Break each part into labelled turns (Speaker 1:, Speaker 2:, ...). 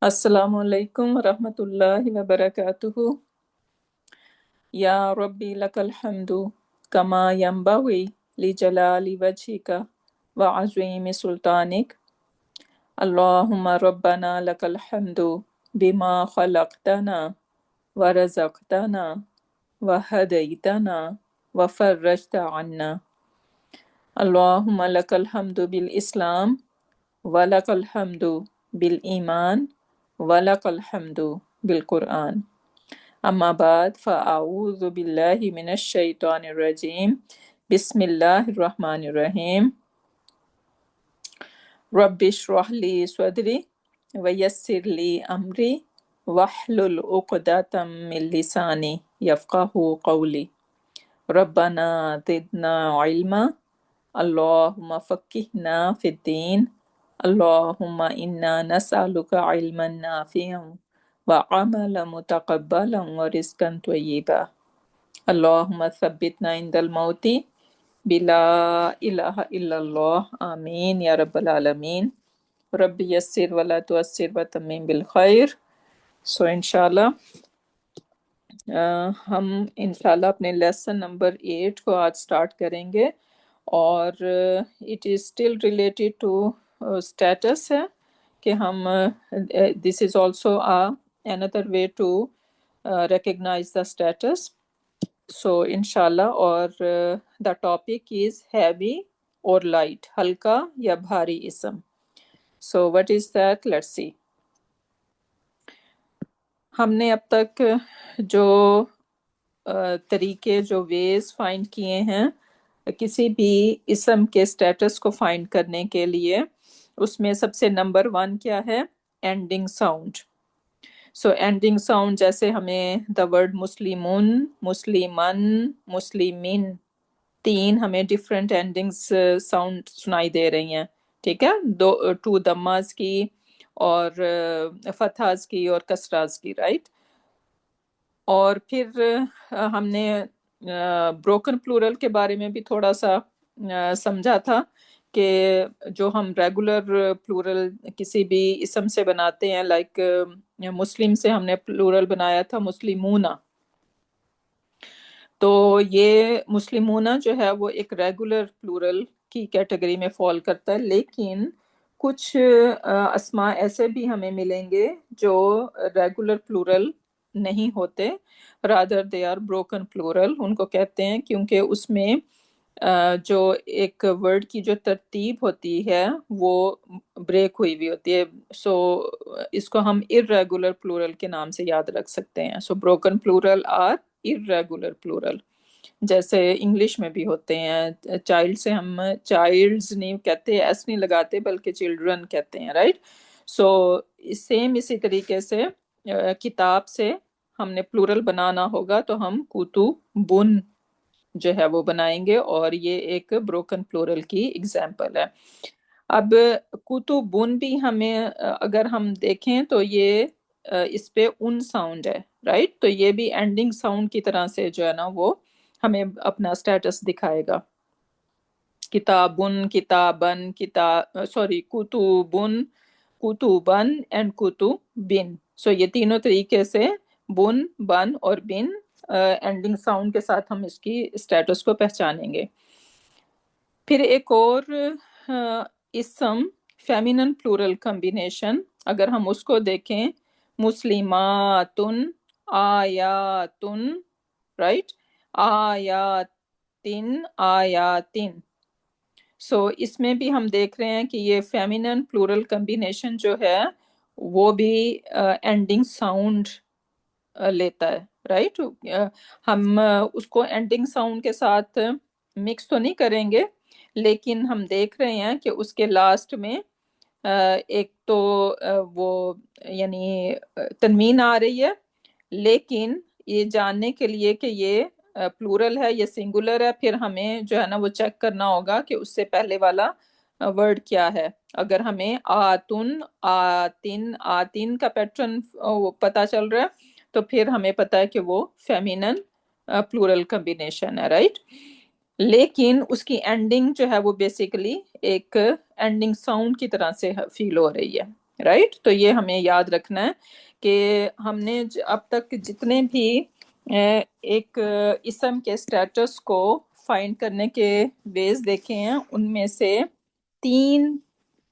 Speaker 1: السلام علیکم ورحمۃ اللہ وبرکاتہ۔ یا ربی لک الحمد کما ینبغی لجلال وجہک وعظیم سلطانک۔ اللہم ربنا لک الحمد بما خلقتنا ورزقتنا وہدیتنا وفرجت عنا۔ اللہم لک الحمد بالاسلام ولک الحمد بالایمان وَلَكَ الْحَمْدُ بِالْقُرْآنِ۔ اما بعد فاعوذ باللہ من الشیطان الرجیم، بسم اللہ الرحمن الرحیم۔ رب اشرح لی صدری ویسر لی امری واحلل عقدۃ من لسانی یفقہوا قولی۔ ربنا زدنا علما، اللہم فقہنا فی الدین، اللہم انا نسألک علما نافعا وعملا متقبلا ورزقا طیبا۔ اللہم ثبتنا عند الموت بلا الہ الا اللہ، آمین یا رب العالمین۔ رب یسر ولا تعسر وتمم بالخیر۔ انشاءاللہ ہم انشاءاللہ اپنے لیسن نمبر 8 کو آج سٹارٹ کریں گے، اور it is still related to status ہے کہ ہم this is also another way to recognize the status. So انشاءاللہ، اور the topic is heavy or light، ہلکا یا بھاری اسم۔ So what is that? Let's see. ہم نے اب تک جو طریقے، جو ویز فائنڈ کیے ہیں کسی بھی اسم کے اسٹیٹس کو فائنڈ کرنے کے لیے، اس میں سب سے نمبر 1 کیا ہے؟ Ending sound. So ending sound, جیسے ہمیں دا ورڈ مسلمون، مسلمن، مسلمین، 3 ہمیں ڈفرینٹ اینڈنگس ساؤنڈ سنائی دے رہی ہیں، ٹھیک ہے؟ 2 دماز کی اور فتحاز کی اور کسراز کی، رائٹ؟ اور پھر ہم نے بروکن پلورل کے بارے میں بھی تھوڑا سا سمجھا تھا کہ جو ہم ریگولر پلورل کسی بھی اسم سے بناتے ہیں، لائک مسلم سے ہم نے پلورل بنایا تھا مسلمونہ، تو یہ مسلمونہ جو ہے وہ ایک ریگولر پلورل کی کیٹیگری میں فال کرتا ہے، لیکن کچھ اسماء ایسے بھی ہمیں ملیں گے جو ریگولر پلورل نہیں ہوتے، rather they are broken plural ان کو کہتے ہیں، کیونکہ اس میں جو ایک ورڈ کی جو ترتیب ہوتی ہے وہ بریک ہوئی ہوئی ہوتی ہے، سو اس کو ہم irregular پلورل کے نام سے یاد رکھ سکتے ہیں۔ So broken plural are irregular plural, جیسے انگلش میں بھی ہوتے ہیں، چائلڈ سے ہم چائلڈز نہیں کہتے، ایس نہیں لگاتے، بلکہ چلڈرن کہتے ہیں، رائٹ؟ سو سیم اسی طریقے سے کتاب سے ہم نے پلورل بنانا ہوگا تو ہم کتبن جو ہے وہ بنائیں گے، اور یہ ایک بروکن پلورل کی ایگزامپل ہے۔ اب کتبن بھی ہمیں اگر ہم دیکھیں تو یہ اس پہ ان ساؤنڈ ہے، رائٹ؟ تو یہ بھی اینڈنگ ساؤنڈ کی طرح سے جو ہے نا وہ ہمیں اپنا سٹیٹس دکھائے گا۔ کتابن، کتابن، کتبن، کتبن اینڈ کتبن۔ سو یہ تینوں طریقے سے بن، بن اور بن اینڈنگ ساؤنڈ کے ساتھ ہم اس کی اسٹیٹس کو پہچانیں گے۔ پھر ایک اور اسم فیمینن پلورل کمبینیشن، اگر ہم اس کو دیکھیں، مسلماتن، آیاتن، رائٹ؟ آیاتن، آیاتن۔ سو اس میں بھی ہم دیکھ رہے ہیں کہ یہ فیمینن پلورل کمبینیشن جو ہے وہ بھی اینڈنگ ساؤنڈ لیتا ہے، رائٹ؟ ہم اس کو اینڈنگ ساؤنڈ کے ساتھ مکس تو نہیں کریں گے، لیکن ہم دیکھ رہے ہیں کہ اس کے لاسٹ میں ایک تو وہ یعنی تنوین آ رہی ہے، لیکن یہ جاننے کے لیے کہ یہ پلورل ہے یا سنگولر ہے، پھر ہمیں جو ہے نا وہ چیک کرنا ہوگا کہ اس سے پہلے والا ورڈ کیا ہے۔ اگر ہمیں آتن، آتن، آتن کا پیٹرن پتہ چل رہا ہے تو پھر ہمیں پتہ ہے کہ وہ فیمینن پلورل کمبینیشن ہے، رائٹ؟ لیکن اس کی اینڈنگ جو ہے وہ بیسیکلی ایک اینڈنگ ساؤنڈ کی طرح سے فیل ہو رہی ہے۔ رائٹ. تو یہ ہمیں یاد رکھنا ہے کہ ہم نے اب تک جتنے بھی ایک اسم کے اسٹیٹس کو فائنڈ کرنے کے ویز دیکھے ہیں، ان میں سے 3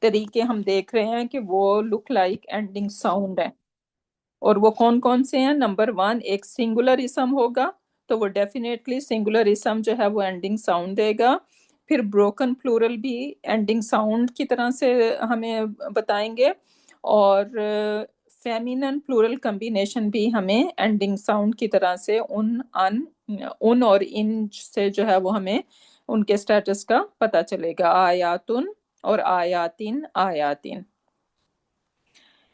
Speaker 1: طریقے ہم دیکھ رہے ہیں کہ وہ لک لائک اینڈنگ ساؤنڈ ہے. اور وہ کون کون سے ہیں؟ نمبر 1 ایک سنگولر اسم ہوگا، تو وہ ڈیفینیٹلی سنگولر اسم جو ہے وہ اینڈنگ ساؤنڈ دے گا. پھر بروکن پلورل بھی اینڈنگ ساؤنڈ کی طرح سے ہمیں بتائیں گے، اور فیمینن پلورل کمبینیشن بھی ہمیں اینڈنگ ساؤنڈ کی طرح سے ان اور ان سے جو ہے وہ ہمیں ان کے سٹیٹس کا پتہ چلے گا. آیاتن اور آیاتن آیاتن،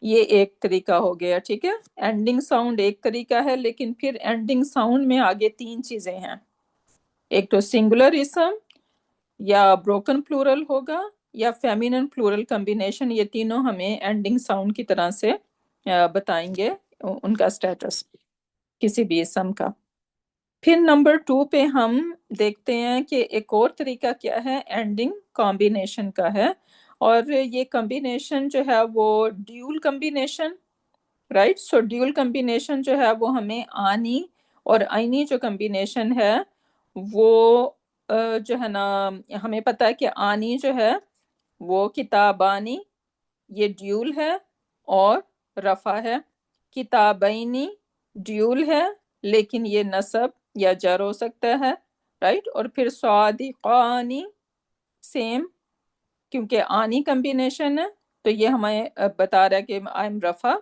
Speaker 1: یہ ایک طریقہ ہو گیا. ٹھیک ہے، اینڈنگ ساؤنڈ ایک طریقہ ہے، لیکن پھر اینڈنگ ساؤنڈ میں آگے 3 چیزیں ہیں. ایک تو سنگولر اسم یا بروکن پلورل ہوگا یا فیمینن پلورل کمبینیشن. یہ تینوں ہمیں اینڈنگ ساؤنڈ کی طرح سے بتائیں گے ان کا سٹیٹس کسی بھی اسم کا. پھر نمبر 2 پہ ہم دیکھتے ہیں کہ ایک اور طریقہ کیا ہے، اینڈنگ کمبینیشن کا ہے. اور یہ کمبینیشن جو ہے وہ dual combination, right. So dual combination جو ہے وہ ہمیں آنی اور آئینی جو کمبینیشن ہے وہ جو ہے نا، ہمیں پتہ ہے کہ آنی جو ہے وہ کتابانی، یہ ڈیول ہے اور رفع ہے. کتابینی ڈیول ہے لیکن یہ نصب یا جر ہو سکتا ہے، رائٹ. اور پھر صادقانی سیم، کیونکہ آنی کمبینیشن ہے تو یہ ہمیں بتا رہا ہے کہ آئی ایم رفع،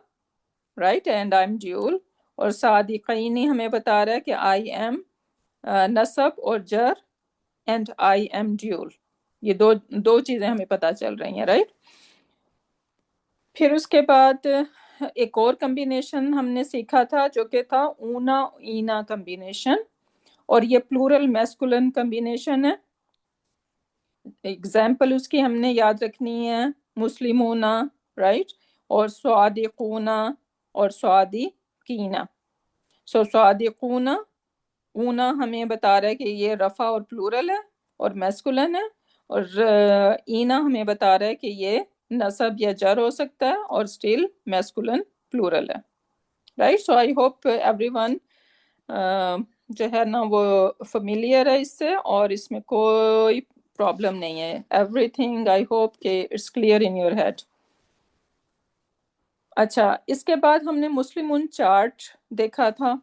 Speaker 1: right, and I am dual. اور صادقینی ہمیں بتا رہا ہے کہ آئی ایم نصب اور جر اینڈ آئی ایم ڈیول. یہ دو چیزیں ہمیں پتہ چل رہی ہیں، رائٹ. پھر اس کے بعد ایک اور کمبینیشن ہم نے سیکھا تھا جو کہ تھا اونا اینا کمبینیشن، اور یہ پلورل میسکولن کمبینیشن ہے. اگزامپل اس کی ہم نے یاد رکھنی ہے، مسلمونا، رائٹ، اور صادقونا اور صادقینا. سو صادقونا، اونا ہمیں بتا رہا ہے کہ یہ رفع اور پلورل ہے اور میسکولن ہے، اور اینا ہمیں بتا رہا ہے کہ یہ نصب یا جر ہو سکتا ہے اور اسٹل میسکولن پلورل ہے، right. So I hope every one جو ہے نا وہ فیملیئر ہے اس سے، اور اس میں کوئی پرابلم نہیں ہے. ایوری تھنگ آئی ہوپ کہ it's clear in your head. اچھا، اس کے بعد ہم نے مسلمون چارٹ دیکھا تھا،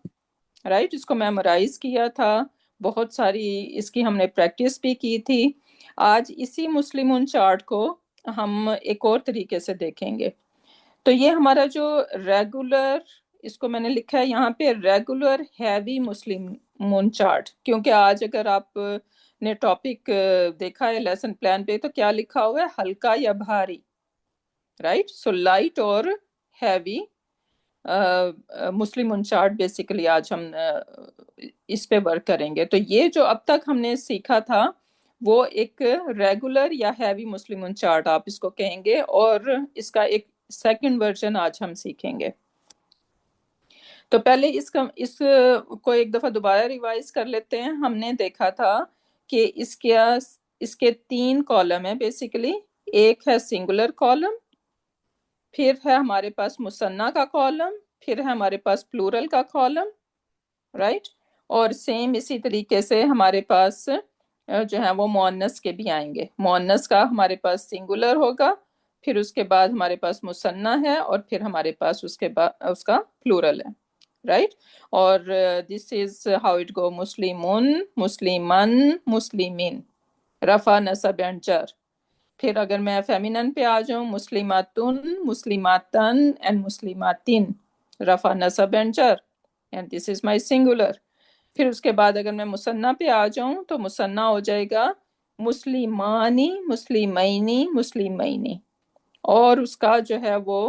Speaker 1: رائٹ. اس کو میمورائز کیا تھا، بہت ساری اس کی ہم نے پریکٹس بھی کی تھی. آج اسی مسلمون چارٹ کو ہم ایک اور طریقے سے دیکھیں گے. تو یہ ہمارا جو ریگولر، اس کو میں نے لکھا ہے یہاں پہ ریگولر ہیوی مسلمون چارٹ، کیونکہ آج اگر آپ نے ٹاپک دیکھا ہے لیسن پلان پہ تو کیا لکھا ہوا ہے، ہلکا یا بھاری، رائٹ. سو لائٹ اور ہیوی مسلم چارٹ بیسیکلی آج ہم اس پہ ورک کریں گے. تو یہ جو اب تک ہم نے سیکھا تھا وہ ایک ریگولر یا ہیوی مسلم چارٹ آپ اس کو کہیں گے، اور اس کا ایک سیکنڈ ورژن آج ہم سیکھیں گے. تو پہلے اس کو ایک دفعہ دوبارہ ریوائز کر لیتے ہیں. ہم نے دیکھا تھا کہ اس کے 3 کالم ہیں بیسیکلی. ایک ہے سنگولر کالم، پھر ہے ہمارے پاس مثنیٰ کا کالم، پھر ہے ہمارے پاس پلورل کا کالم، رائٹ. اور سیم اسی طریقے سے ہمارے پاس جو ہے وہ مؤنث کے بھی آئیں گے. مؤنث کا ہمارے پاس سنگولر ہوگا، پھر اس کے بعد ہمارے پاس مثنیٰ ہے، اور پھر ہمارے پاس اس کے بعد اس کا پلورل ہے، رائٹ. اور دس از ہاؤ اٹ گو: مسلمون، مسلمن، مسلمین، رفع، نصب اینڈ جر. پھر اگر میں فیمینن پہ آ جاؤں، مسلماتن، مسلماتن اینڈ مسلماتن، رفع، نصب اینڈ جر، and this is my singular. پھر اس کے بعد اگر میں مثنیٰ پہ آ جاؤں تو مثنیٰ ہو جائے گا مسلمانی، مسلمینی، مسلمینی، اور اس کا جو ہے وہ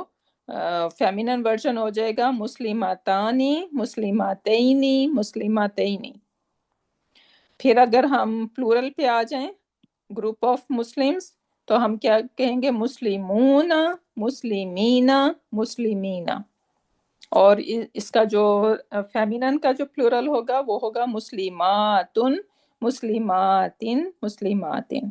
Speaker 1: فیمینن ورژن ہو جائے گا مسلماتانی، مسلماتینی، مسلماتینی. پھر اگر ہم پلورل پہ آ جائیں، گروپ آف مسلمس، تو ہم کیا کہیں گے؟ مسلمون، مسلمین، مسلمین. اور اس کا جو فیمینن کا جو پلورل ہوگا وہ ہوگا مسلماتن، مسلماتن، مسلماتن،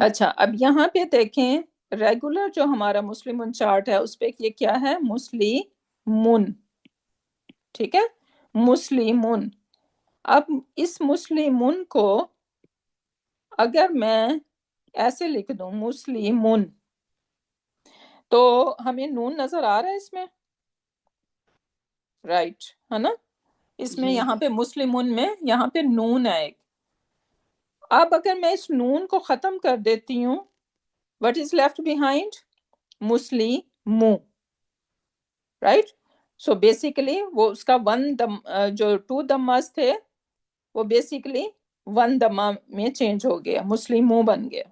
Speaker 1: اچھا اب یہاں پہ دیکھیں ریگولر جو ہمارا مسلمون چارٹ ہے اس پہ یہ کیا ہے؟ مسلمون، ٹھیک ہے، مسلمون۔ اب اس مسلمون کو اگر میں ایسے لکھ دوں مسلمون، تو ہمیں نون نظر آ رہا ہے اس میں، رائٹ ہے نا؟ اس میں
Speaker 2: جی
Speaker 1: یہاں پہ مسلمون میں یہاں پہ نون ہے ایک۔ اب اگر میں اس نون کو ختم کر دیتی ہوں، وٹ از لیفٹ بیہائنڈ؟ مسلمو، رائٹ؟ سو بیسیکلی وہ اس کا جو 2 دماز تھے وہ بیسیکلی 1 دمہ میں چینج ہو گیا، مسلمو بن گیا۔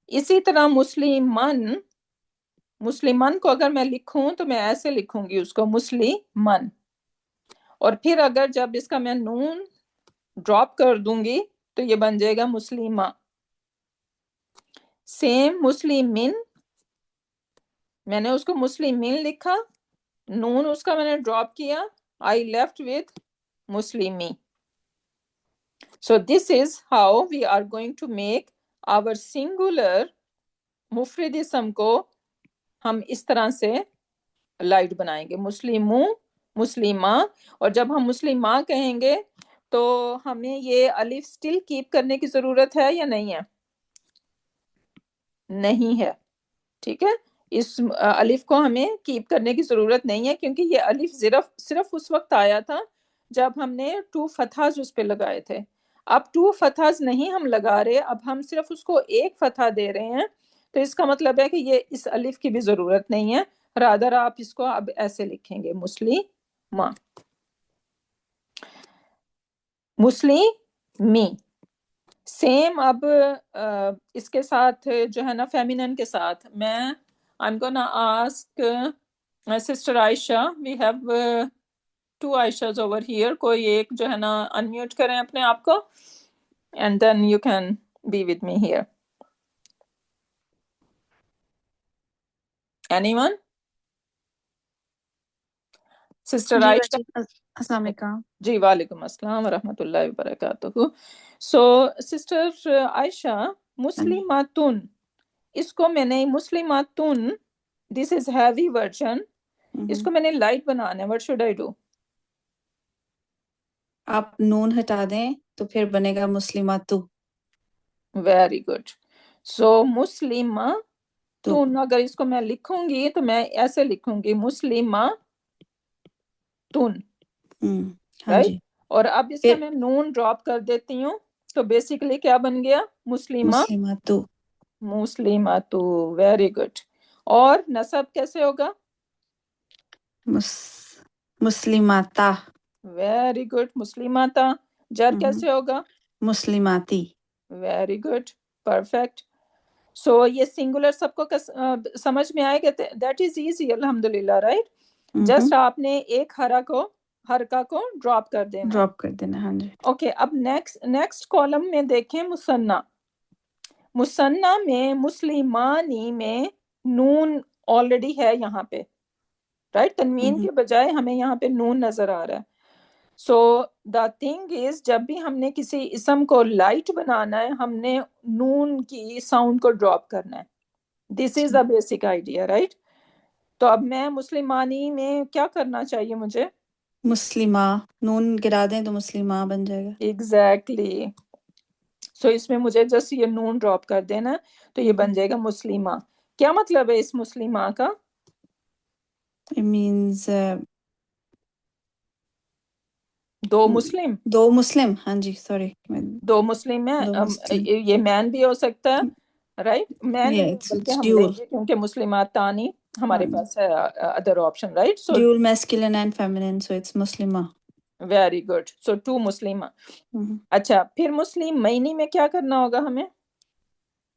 Speaker 1: اسی طرح مسلمان کو اگر میں لکھوں تو میں ایسے لکھوں گی اس کو مسلمن، اور پھر اگر جب اس کا میں نون ڈراپ کر دوں گی تو یہ بن جائے گا مسلمہ۔ سیم مسلمین، میں نے اس کو مسلمین لکھا، نون اس کا میں نے ڈراپ کیا، آئی لیفٹ وتھ مسلمی۔ So this is how we are going to make our singular مفرد اسم کو ہم اس طرح سے لائٹ بنائیں گے، مسلموں، مسلمہ۔ اور جب ہم مسلمہ کہیں گے تو ہمیں یہ الف سٹل کیپ کرنے کی ضرورت ہے یا نہیں ہے؟ نہیں ہے، ٹھیک ہے، اس الف کو ہمیں کیپ کرنے کی ضرورت نہیں ہے، کیونکہ یہ الف صرف اس وقت آیا تھا جب ہم نے 2 فتحز اس پہ لگائے تھے۔ اب 2 فتحز نہیں ہم لگا رہے، اب ہم صرف اس کو ایک فتح دے رہے ہیں، تو اس کا مطلب ہے کہ یہ اس الف کی بھی ضرورت نہیں ہے، رادر آپ اس کو اب ایسے لکھیں گے مسلمہ، مسلمی۔ سیم اب اس کے ساتھ جو ہے نا فیمینن کے ساتھ میں I'm gonna ask sister Aisha, we have 2 عائشہs over here، کوئی ایک جو ہے نا انمیوٹ کریں اپنے آپ کو and then you can be with me here. Anyone? Sister
Speaker 2: ji
Speaker 1: Ayesha?
Speaker 2: باجی، السلام علیکم۔
Speaker 1: جی وعلیکم السلام ورحمۃ اللہ وبرکاتہ۔ سو سسٹر عائشہ،
Speaker 2: ہاں جی،
Speaker 1: مسلماتن، اس کو میں نے مسلماتن، دس از ہیوی ورژن، اس کو میں نے لائٹ بنانا ہے، وٹ شوڈ آئی ڈو؟
Speaker 2: آپ نون ہٹا دیں تو پھر بنے گا مسلماتو
Speaker 1: ویری گڈ۔ سو مسلمہ
Speaker 2: تو۔
Speaker 1: تن، اگر اس کو میں لکھوں گی تو میں ایسے لکھوں گی مسلمہ تن،
Speaker 2: ہاں
Speaker 1: رائٹ؟
Speaker 2: جی،
Speaker 1: اور اب اس کا
Speaker 2: پھر
Speaker 1: میں نون ڈراپ کر دیتی ہوں تو بیسیکلی کیا بن گیا؟ مسلمہ،
Speaker 2: مسلماتو،
Speaker 1: مسلمہ تو، ویری گڈ۔ اور نصب کیسے ہوگا؟
Speaker 2: مسلماتا،
Speaker 1: ویری گڈ، مسلمہ تا۔ جر
Speaker 2: ہم،
Speaker 1: کیسے ہوگا؟
Speaker 2: مسلماتی۔
Speaker 1: Very good, perfect. سو یہ سنگولر سب کو سمجھ میں آئے گا، دیٹ از ایزی الحمد للہ، رائٹ؟ جسٹ آپ نے ایک حرکہ کو ڈراپ کر دینا ہے۔
Speaker 2: ڈراپ کر دینا، ہاں جی۔
Speaker 1: اوکے، اب نیکسٹ کالم میں دیکھیں مثنیٰ۔ مثنیٰ میں مسلمانی میں نون آلریڈی ہے یہاں پہ، رائٹ؟ تنوین کے بجائے ہمیں یہاں پہ نون نظر آ رہا ہے۔ سو دا تھنگ از، جب بھی ہم نے کسی اسم کو لائٹ بنانا ہے ہم نے نون کی ساؤنڈ کو ڈراپ کرنا ہے، دس از دا بیسک آئیڈیا، رائٹ؟ تو اب میں مسلمانی میں کیا کرنا چاہیے مجھے؟
Speaker 2: مسلمہ، نون گرا دیں تو مسلمہ بن جائے گا۔
Speaker 1: ایگزیکٹلی۔ سو اس میں مجھے جسٹ یہ نون ڈراپ کر دینا تو یہ بن جائے گا مسلمہ۔ کیا مطلب ہے اس مسلمہ کا؟
Speaker 2: اٹ مینز
Speaker 1: دو مسلم،
Speaker 2: دو مسلم، ہاں جی، سوری،
Speaker 1: دو مسلم ہے،
Speaker 2: دو مسلم،
Speaker 1: یہ مین بھی ہو سکتا ہے، رائٹ؟ مین ہی بلکہ
Speaker 2: اٹس
Speaker 1: ہم لیں
Speaker 2: ڈیول،
Speaker 1: گے کیونکہ مسلمات تانی
Speaker 2: ہاں
Speaker 1: ہمارے
Speaker 2: جی،
Speaker 1: پاس ہے other option, right? So
Speaker 2: dual masculine and feminine, so it's مسلمہ۔
Speaker 1: ویری گڈ، سو 2 مسلمہ۔ اچھا، پھر مسلم مینی میں کیا کرنا ہوگا ہمیں؟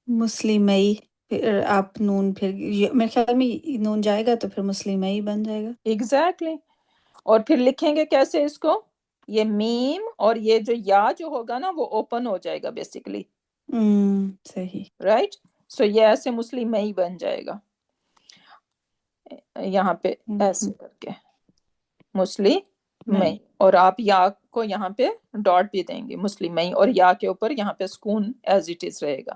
Speaker 2: مسلمئی، پھر آپ نون، پھر میرے خیال میں نون جائے گا تو پھر مسلمئی بن جائے گا۔
Speaker 1: ایگزیکٹلی۔ اور پھر لکھیں گے کیسے اس کو؟ یہ میم اور یہ جو یا جو ہوگا نا وہ اوپن ہو جائے گا بیسیکلی،
Speaker 2: صحیح۔
Speaker 1: رائٹ؟ سو یہ ایسے مسلم میں ہی بن جائے گا، یہاں پہ ایسے کر کے مسلم میں، اور آپ یا کو یہاں پہ ڈاٹ بھی دیں گے مسلم میں، اور یا کے اوپر یہاں پہ سکون ایز اٹ از رہے گا۔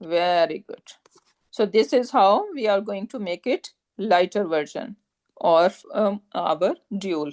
Speaker 1: Very good. So this is how we are going to make it lighter version of our dual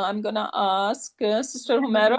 Speaker 1: I'm gonna ask Sister Humaira.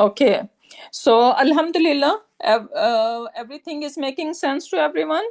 Speaker 1: Okay, so Alhamdulillah, everything is making sense to everyone.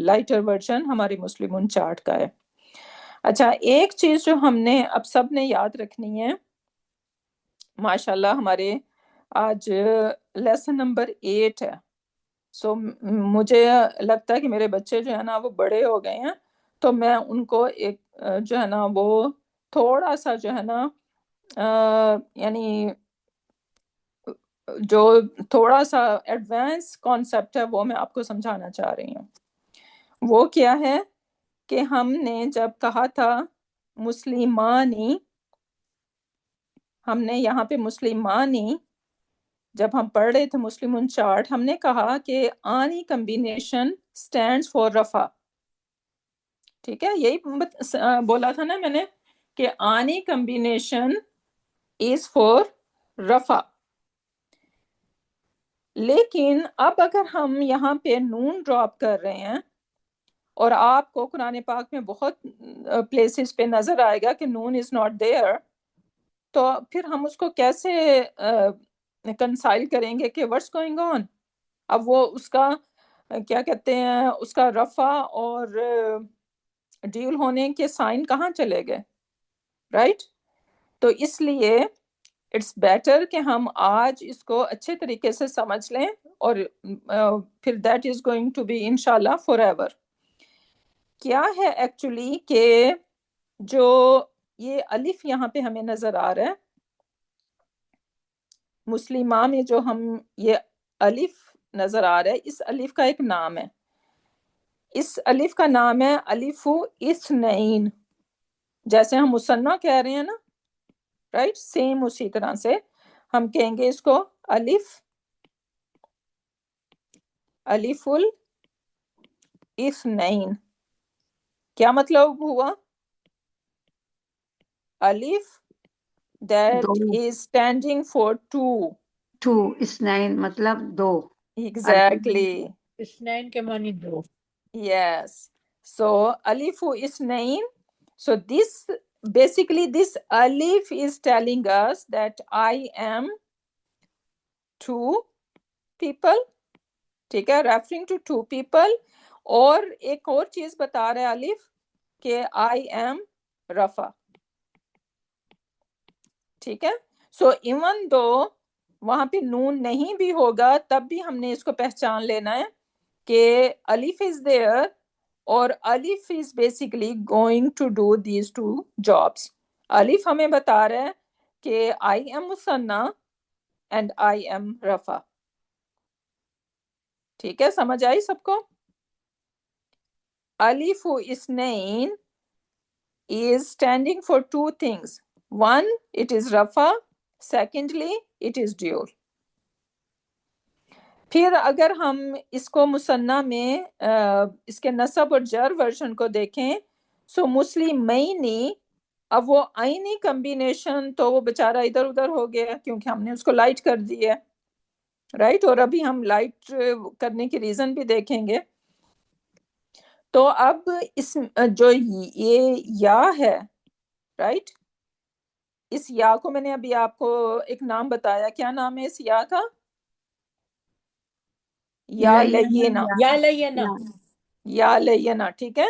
Speaker 1: Lighter version ہماری مسلمون chart کا ہے۔ اچھا، ایک چیز جو ہم نے اب سب نے یاد رکھنی ہے، ماشاءاللہ ہمارے آج لیسن نمبر 8 ہے، سو مجھے لگتا ہے کہ میرے بچے جو ہے نا وہ بڑے ہو گئے ہیں، تو میں ان کو ایک جو ہے نا وہ تھوڑا سا جو ہے نا یعنی جو تھوڑا سا ایڈوانس کانسیپٹ ہے وہ میں آپ کو سمجھانا چاہ رہی ہوں۔ وہ کیا ہے کہ ہم نے جب کہا تھا مسلمانی، ہم نے یہاں پہ مسلمانی جب ہم پڑھ رہے تھے مسلمون چارٹ، ہم نے کہا کہ آنی کمبینیشن سٹینڈز فور رفع، ٹھیک ہے، یہی بولا تھا نا میں نے کہ آنی کمبینیشن از فور رفع۔ لیکن اب اگر ہم یہاں پہ نون ڈراپ کر رہے ہیں، اور آپ کو قرآن پاک میں بہت پلیسز پہ نظر آئے گا کہ نون از ناٹ دیئر، تو پھر ہم اس کو کیسے کنسائل کریں گے کہ واٹس گوئنگ آن؟ اب وہ اس کا کیا کہتے ہیں، اس کا رفع اور ڈیول ہونے کے سائن کہاں چلے گئے، رائٹ؟ تو اس لیے اٹس بیٹر کہ ہم آج اس کو اچھے طریقے سے سمجھ لیں، اور پھر that is going to be انشاءاللہ فار ایور۔ کیا ہے ایکچولی کہ جو یہ الف یہاں پہ ہمیں نظر آ رہا ہے مسلمہ میں، جو ہم یہ الف نظر آ رہا ہے، اس الف کا ایک نام ہے، اس الف کا نام ہے الف اثنین، جیسے ہم مثنیٰ کہہ رہے ہیں نا، رائٹ، سیم اسی طرح سے ہم کہیں گے اس کو الف الاثنین۔ کیا مطلب ہوا؟ الف
Speaker 3: دو،
Speaker 1: that is standing for two.
Speaker 3: Two, اسنین مطلب دو،
Speaker 1: Exactly.
Speaker 4: اسنین کے معنی دو۔
Speaker 1: Yes. So alif isnain. So this basically this alif is telling us that I am two people. ٹھیک ہے، referring to two people. اور ایک اور چیز بتا رہا ہے الف کہ I am رفع، ٹھیک ہے۔ سو ایون دو وہاں پہ نون نہیں بھی ہوگا، تب بھی ہم نے اس کو پہچان لینا ہے کہ الف از دیئر، اور الف is basically going to do these two jobs. الف ہمیں بتا رہا ہے کہ آئی ایم مثنیٰ اینڈ آئی ایم رفع، ٹھیک ہے، سمجھ آئی سب کو؟ الف اثنین is standing for two things. One, it is rafa. Secondly, it is dual. پھر اگر ہم اس کو مثنیٰ میں اس کے نصب اور جر ورژن کو دیکھیں، سو مسلمینی، اب وہ آئینی کمبینیشن تو وہ بیچارہ ادھر ادھر ہو گیا کیونکہ ہم نے اس کو لائٹ کر دی ہے، رائٹ؟ اور ابھی ہم لائٹ کرنے کی ریزن بھی دیکھیں گے۔ تو اب اس جو یہ یا ہے، رائٹ، اس یا کو میں نے ابھی آپ کو ایک نام بتایا، کیا نام ہے اس یا کا؟ یا لینا،
Speaker 4: یا لینا،
Speaker 1: یا لینا، ٹھیک ہے۔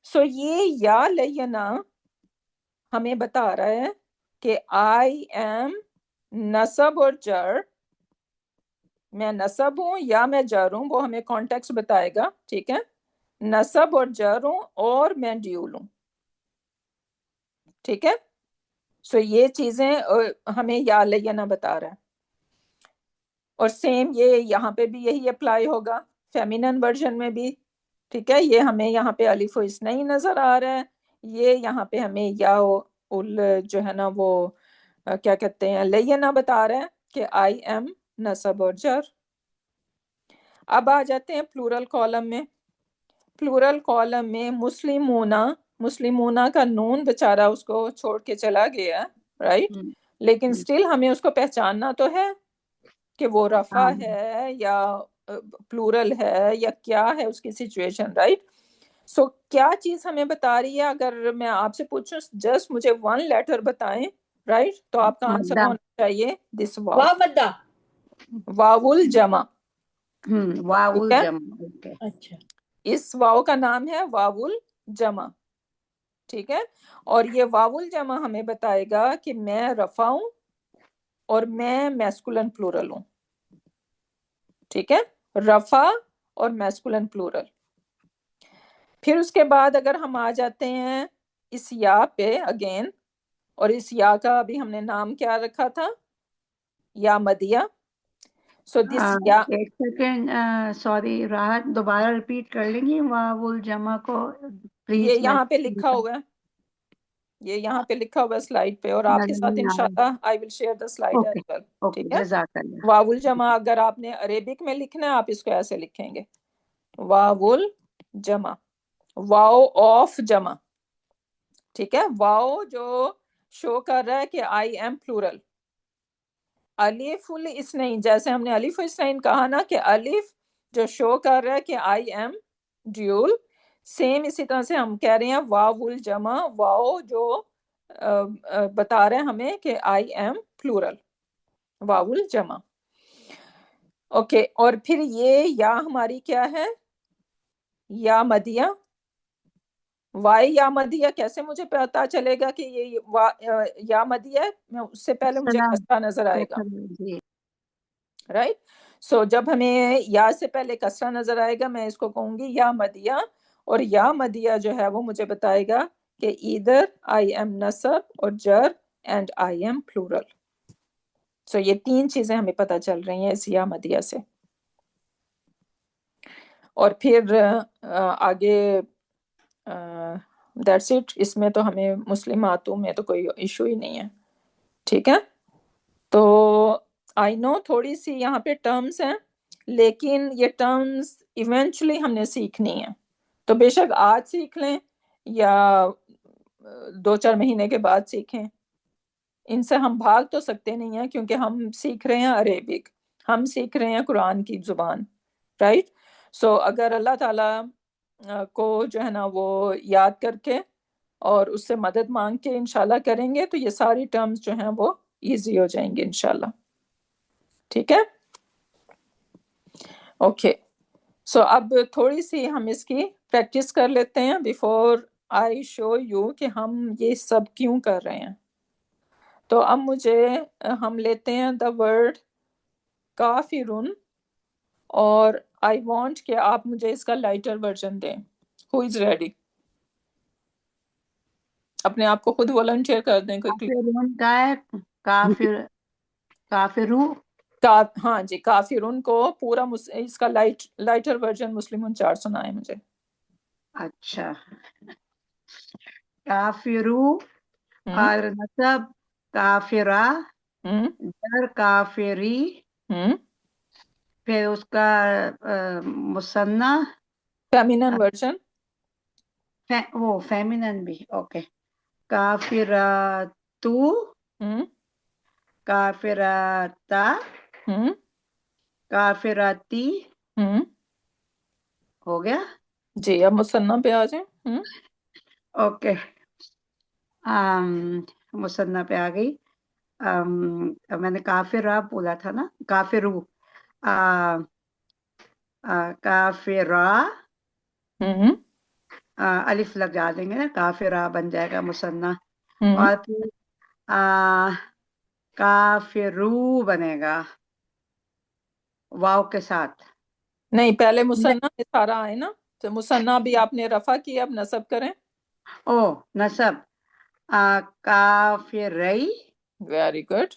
Speaker 1: سو یہ یا لینا ہمیں بتا رہا ہے کہ آئی ایم نصب اور جر، میں نصب ہوں یا میں جر ہوں، وہ ہمیں کانٹیکسٹ بتائے گا، ٹھیک ہے، نصب اور جر ہوں اور میں ڈیول ہوں، ٹھیک ہے۔ سو یہ چیزیں ہمیں یا لینا بتا رہا ہے، اور سیم یہ یہاں پہ بھی یہی اپلائی ہوگا فیمینن ورژن میں بھی، ٹھیک ہے۔ یہ ہمیں یہاں پہ الف و اثنین نظر آ رہا ہے، یہ یہاں پہ ہمیں یا جو ہے نا وہ کیا کہتے ہیں لینا بتا رہا ہے کہ آئی ایم نصب اور جر۔ اب آ جاتے ہیں پلورل کالم میں۔ پلورل کالم میں مسلمونہ کا نون بیچارہ اس کو چھوڑ کے چلا گیا، رائٹ، لیکن سٹل ہمیں اس کو پہچاننا تو ہے کہ وہ رفع ہے یا پلورل ہے یا کیا ہے اس کی سچویشن، رائٹ؟ سو کیا چیز ہمیں بتا رہی ہے؟ اگر میں آپ سے پوچھوں جسٹ مجھے ون لیٹر بتائیں، رائٹ، تو آپ کا آنسر ہونا چاہیے دس واو،
Speaker 4: واو مدہ،
Speaker 1: واو الجمع،
Speaker 3: واو
Speaker 1: ٹھیک ہے؟
Speaker 3: الجمع، اوکے۔
Speaker 4: اچھا،
Speaker 1: اس واو کا نام ہے واول جمع. ٹھیک ہے, اور یہ واول جمع ہمیں بتائے گا کہ میں رفع ہوں اور میں میسکولن پلورل ہوں. ٹھیک ہے, رفع اور میسکولن پلورل. پھر اس کے بعد اگر ہم آ جاتے ہیں اس یا پہ اگین, اور اس یا کا ابھی ہم نے نام کیا رکھا تھا, یا مدیہ. سو دس یا,
Speaker 3: ایک سیکنڈ, سوری راحت, دوبارہ ریپیٹ کر لیں گی واو الجمع کو
Speaker 1: یہ
Speaker 3: پلیز.
Speaker 1: یہاں پہ لکھا ہوا ہے, یہ یہاں پہ لکھا ہوا ہے سلائیڈ پہ, اور آپ کے ساتھ انشاءاللہ I will share the slide as
Speaker 3: okay
Speaker 1: well.
Speaker 3: Okay,
Speaker 1: ٹھیک ہے,
Speaker 3: جزاک اللہ.
Speaker 1: واول جمع اگر آپ نے عربک میں لکھنا ہے آپ اس کو ایسے لکھیں گے, واول جمع, واو آف جمع. ٹھیک ہے, واو جو شو کر رہا ہے کہ آئی ایم پلورل. الف الاثنین, جیسے ہم نے الف الاثنین کہا نا کہ الف جو شو کر رہا ہے کہ آئی ایم ڈیول, سیم اسی طرح سے ہم کہہ رہے ہیں واو الجمع, واو جو بتا رہے ہیں ہمیں کہ آئی ایم پلورل, واو الجمع. اوکے, اور پھر یہ یا ہماری کیا ہے, یا مدیہ. وائی یا مدیہ کیسے مجھے پتا چلے گا کہ یہ یا مدیہ ہے؟ اس سے پہلے مجھے
Speaker 3: السلام.
Speaker 1: کسرہ نظر آئے گا,
Speaker 3: جی
Speaker 1: رائٹ. سو جب ہمیں یا سے پہلے کسرہ نظر آئے گا میں اس کو کہوں گی یا مدیہ, اور یا مدیہ جو ہے وہ مجھے بتائے گا کہ either I am نصب اور جر and I am plural. سو یہ تین چیزیں ہمیں پتہ چل رہی ہیں اس یا مدیہ سے. اور پھر آگے دیٹس اٹ. اس میں تو ہمیں مسلماتوں میں تو کوئی ایشو ہی نہیں ہے. ٹھیک ہے, تو آئی نو تھوڑی سی یہاں پہ ٹرمز ہیں, لیکن یہ ٹرمز ایونچولی ہم نے سیکھنی ہے. تو بے شک آج سیکھ لیں یا 2-4 مہینے کے بعد سیکھیں, ان سے ہم بھاگ تو سکتے نہیں ہیں, کیونکہ ہم سیکھ رہے ہیں عربک, ہم سیکھ رہے ہیں قرآن کی زبان, رائٹ. سو اگر اللہ تعالیٰ کو جو ہے نا وہ یاد کر کے اور اس سے مدد مانگ کے انشاءاللہ کریں گے تو یہ ساری ٹرمز جو ہیں وہ ایزی ہو جائیں گے انشاءاللہ. ٹھیک ہے, اوکے. سو اب تھوڑی سی ہم اس کی پریکٹس کر لیتے ہیں بیفور آئی شو یو کہ ہم یہ سب کیوں کر رہے ہیں. تو اب ہم لیتے ہیں دا ورڈ کافرون, اور آئی وانٹ کہ آپ مجھے اس کا لائٹر ورژن دیں. ہو از ریڈی؟ اپنے آپ کو خود والنٹیئر کر دیں کوئی.
Speaker 3: کافرون کا ہے, کافرو.
Speaker 1: ہاں جی, کافرون کو پورا اس کا لائٹر ورژن مسلمون 4 سنائے مجھے.
Speaker 3: اچھا, کافرو
Speaker 1: ہم
Speaker 3: اور نصب کافرہ,
Speaker 1: ہم
Speaker 3: جر کافری,
Speaker 1: ہم
Speaker 3: پھر اس کا مثنیٰ
Speaker 1: فیمینن ورژن.
Speaker 3: وہ فیمینن بھی. اوکے, کافراتو,
Speaker 1: ہم
Speaker 3: کافراتا,
Speaker 1: ہم
Speaker 3: کافراتی.
Speaker 1: ہم
Speaker 3: ہو گیا.
Speaker 1: جی, اب مثنیٰ پہ آ جائیں.
Speaker 3: اوکے, مثنیٰ پہ آ گئی. میں نے کافرہ بولا تھا نا, کافرو, کافرہ,
Speaker 1: ہم
Speaker 3: الف لگا دیں گے نا, کافرہ بن جائے گا مثنیٰ.
Speaker 1: ہم
Speaker 3: اور پھر کافرو بنے گا واو کے ساتھ.
Speaker 1: نہیں, پہلے مثنیٰ میں سارا آئے نا, تو مثنیٰ بھی آپ نے رفع کی, اب نصب کریں.
Speaker 3: او نصب, کافرئی.
Speaker 1: ویری گڈ,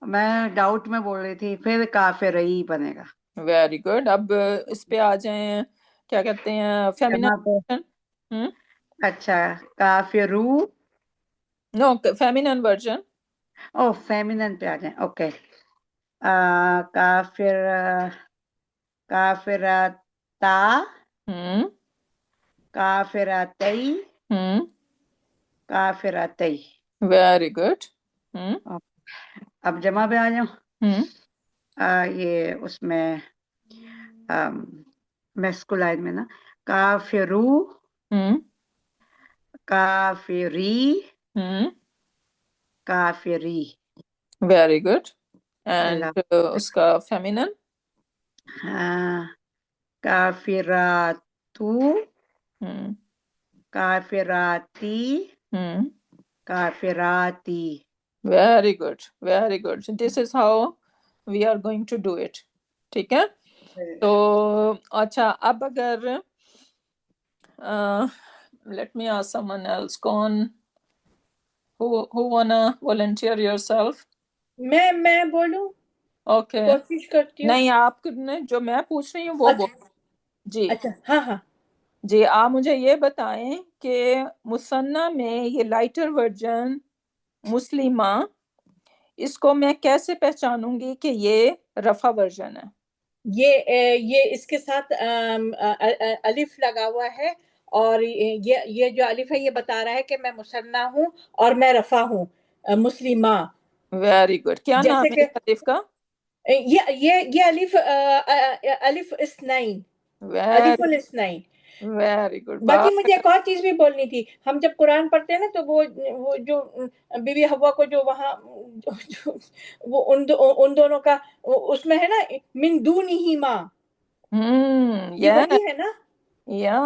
Speaker 3: میں ڈاؤٹ میں بول رہی تھی, پھر کافرئی بنے گا.
Speaker 1: Very good. اب اس پہ آ جائیں, کیا کہتے ہیں, فیمینن
Speaker 3: جمع پہ.
Speaker 1: ورژن.
Speaker 3: اچھا, کافرو.
Speaker 1: نو, فیمینن ورژن.
Speaker 3: او فیمینن پہ آ جائیں. اوکے, کافر, کافراتا,
Speaker 1: ہم
Speaker 3: کافراتئی,
Speaker 1: ہم
Speaker 3: کافراتئی.
Speaker 1: Very good.
Speaker 3: اب جمع پہ آ جاؤں.
Speaker 1: ہم
Speaker 3: یہ اس میں میسکولائن میں نا, کافرو,
Speaker 1: ہم
Speaker 3: کافری,
Speaker 1: ہم
Speaker 3: کافری.
Speaker 1: Very good.
Speaker 3: اللہ.
Speaker 1: اینڈ اس کا فیمینن.
Speaker 3: کافراتو, تو
Speaker 1: ہم
Speaker 3: کافراتی
Speaker 1: ہم
Speaker 3: کافراتی.
Speaker 1: Very good very good. This is how we are going to do it. ٹھیک ہے. تو اچھا اب اگر let me ask someone else. کون who wanna volunteer yourself؟
Speaker 4: میں بولوں،
Speaker 1: اوکے.
Speaker 4: کوشش کرتی ہوں.
Speaker 1: نہیں آپ نے جو میں پوچھ رہی ہوں وہ
Speaker 4: اچھا
Speaker 1: جی
Speaker 4: اچھا ہاں
Speaker 1: جی آپ مجھے یہ بتائیں کہ مثنیٰ میں یہ لائٹر ورژن مسلمہ، اس کو میں کیسے پہچانوں گی کہ یہ رفع ورژن ہے؟
Speaker 4: یہ اس کے ساتھ الف لگا ہوا ہے، اور یہ جو الف ہے یہ بتا رہا ہے کہ میں مثنیٰ ہوں اور میں رفع ہوں، مسلمہ.
Speaker 1: Very good. کیا نام
Speaker 4: جیسے
Speaker 1: ہے
Speaker 4: کہ
Speaker 1: اس الف کا؟
Speaker 4: یہ الف اثنین، الف الاثنین.
Speaker 1: Very good.
Speaker 4: باقی مجھے ایک اور چیز بھی بولنی تھی. ہم جب قرآن پڑھتے ہیں نا تو وہ جو بی بی حوا کو جو وہاں وہ ان دونوں کا اس میں ہے نا من دونہما، یہ وہی ہے نا.
Speaker 1: یا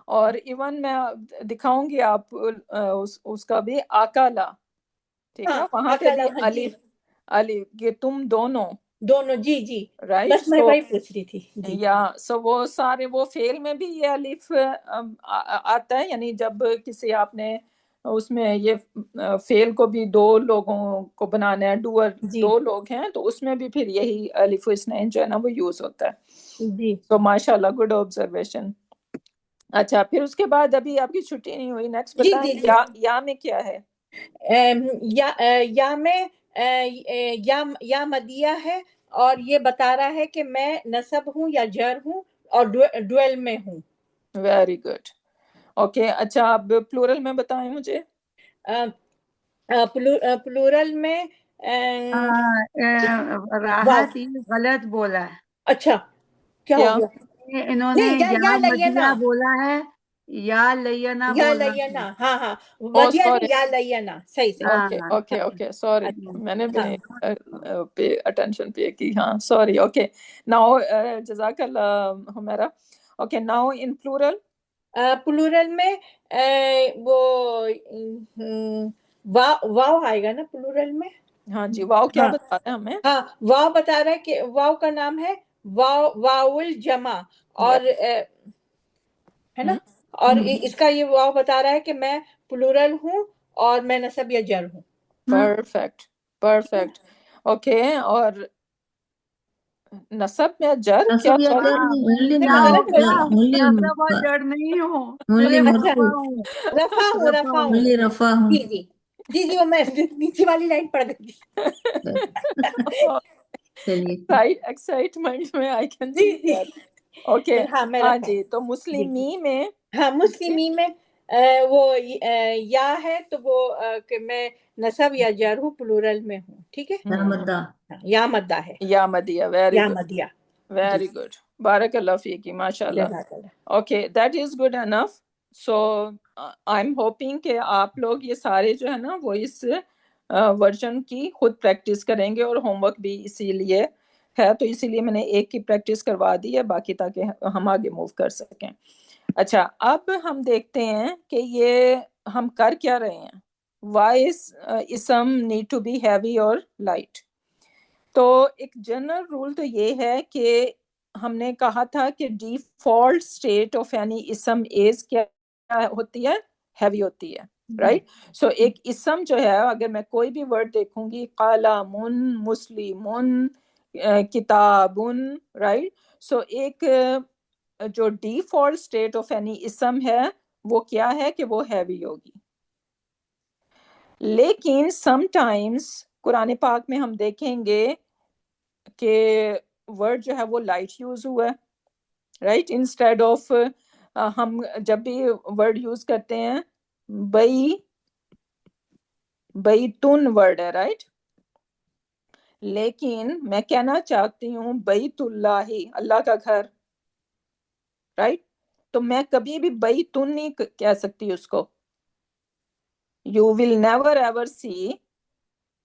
Speaker 1: اور ایون میں دکھاؤں گی آپ اس کا بھی اکالا. ٹھیک ہے. وہاں پہ بھی الف کہ تم دونوں.
Speaker 4: جی
Speaker 1: رائٹ.
Speaker 4: بس میں وہی پوچھ رہی تھی. جی
Speaker 1: یا سو وہ سارے وہ فعل میں بھی یہ الف آتا ہے، یعنی جب کسی آپ نے اس میں یہ فعل کو بھی دو لوگوں کو بنانا ہے، ڈوئر
Speaker 4: جی
Speaker 1: دو لوگ ہیں، تو اس میں بھی پھر یہی الف اثنین جو ہے نا وہ یوز ہوتا ہے.
Speaker 4: جی
Speaker 1: تو ماشاء اللہ گڈ آبزرویشن. اچھا پھر اس کے بعد ابھی آپ کی چھٹی نہیں ہوئی، نیکسٹ
Speaker 4: جی
Speaker 1: بتائیں.
Speaker 4: جی
Speaker 1: یا میں کیا ہے؟
Speaker 4: یا میں یا مدیہ ہے، اور یہ بتا رہا ہے کہ میں نسب ہوں یا جر ہوں اور ڈویل میں ہوں.
Speaker 1: Very good. اوکے. اچھا اب پلورل میں بتائیں مجھے.
Speaker 4: پلورل میں
Speaker 3: راحت یہ غلط بولا ہے.
Speaker 4: اچھا کیا ہو گیا؟
Speaker 3: انہوں نے
Speaker 4: نہیں،
Speaker 3: یا مدیہ بولا ہے، یا لینا
Speaker 4: یا
Speaker 3: بولنا
Speaker 4: لینا.
Speaker 3: ہے.
Speaker 4: ہاں مدیہ نہیں، یا لینا. صحیح.
Speaker 1: اوکے سوری،
Speaker 4: اچھا.
Speaker 1: میں نے بھی پے اٹینشن پے کی. ہاں سوری. اوکے ناؤ جزاک اللہ حمیرہ. Okay now in plural.
Speaker 4: Plural میں وہ واو آئے گا نا پلورل میں.
Speaker 1: ہاں جی. واو کیا بتا رہے ہیں ہمیں؟
Speaker 4: ہاں واو بتا رہا ہے کہ واو کا نام ہے واو الجمع، اور ہے نا، اور اس کا یہ واو بتا رہا ہے کہ میں پلورل ہوں اور میں نسب یا جر ہوں.
Speaker 1: پرفیکٹ. اوکے. اور نسب میں جر کیا؟
Speaker 3: نسب اور جڑ نہیں ہوں،
Speaker 4: رفع ہوں. جی وہ میں نیچے والی لائن پڑھ گئی تھی.
Speaker 1: ایکسائٹمنٹ میں I can see that. Okay. ہاں جی. تو مسلمی میں
Speaker 4: مسلمی میں وہ یا ہے تو وہ کہ میں نسب یا جر ہوں، پلورل میں ہوں. ٹھیک ہے. یا مدہ ہے.
Speaker 1: یا مدیہ. ویری
Speaker 4: یا
Speaker 1: گڈ.
Speaker 4: مدیہ.
Speaker 1: Very good. بارک اللہ فیکی. ماشاء اللہ.
Speaker 4: جزاک اللہ.
Speaker 1: Okay that is good enough. So I am hoping کہ آپ لوگ یہ سارے جو ہے نا وہ اس ورژن کی خود پریکٹس کریں گے، اور ہوم ورک بھی اسی لیے ہے، تو اسی لیے میں نے ایک کی پریکٹس کروا دی ہے، باقی تاکہ ہم آگے موو کر سکیں. اچھا اب ہم دیکھتے ہیں کہ یہ ہم کر کیا رہے ہیں. وائس اسم نیڈ ٹو بی ہیوی اور لائٹ. تو ایک جنرل رول تو یہ ہے کہ ہم نے کہا تھا کہ ڈیفالٹ اسٹیٹ آف اینی اسم از کیا ہوتی ہے؟ ہیوی ہوتی ہے. رائٹ. سو ایک اسم جو ہے، اگر میں کوئی بھی ورڈ دیکھوں گی، قلم، مسلم، کتابن، رائٹ. سو ایک جو ڈیفالٹ اسٹیٹ آف اینی اسم ہے وہ کیا ہے کہ وہ ہیوی ہوگی. لیکن سم ٹائمز قرآن پاک میں ہم دیکھیں گے کہ ورڈ جو ہے وہ لائٹ یوز ہوا ہے. رائٹ. انسٹیڈ آف ہم جب بھی ورڈ یوز کرتے ہیں بیتن ورڈ ہے. رائٹ. لیکن میں کہنا چاہتی ہوں بیت اللہ، اللہ کا گھر. رائٹ. تو میں کبھی بھی بیتن نہیں کہہ سکتی اس کو. یو ول نیور ایور سی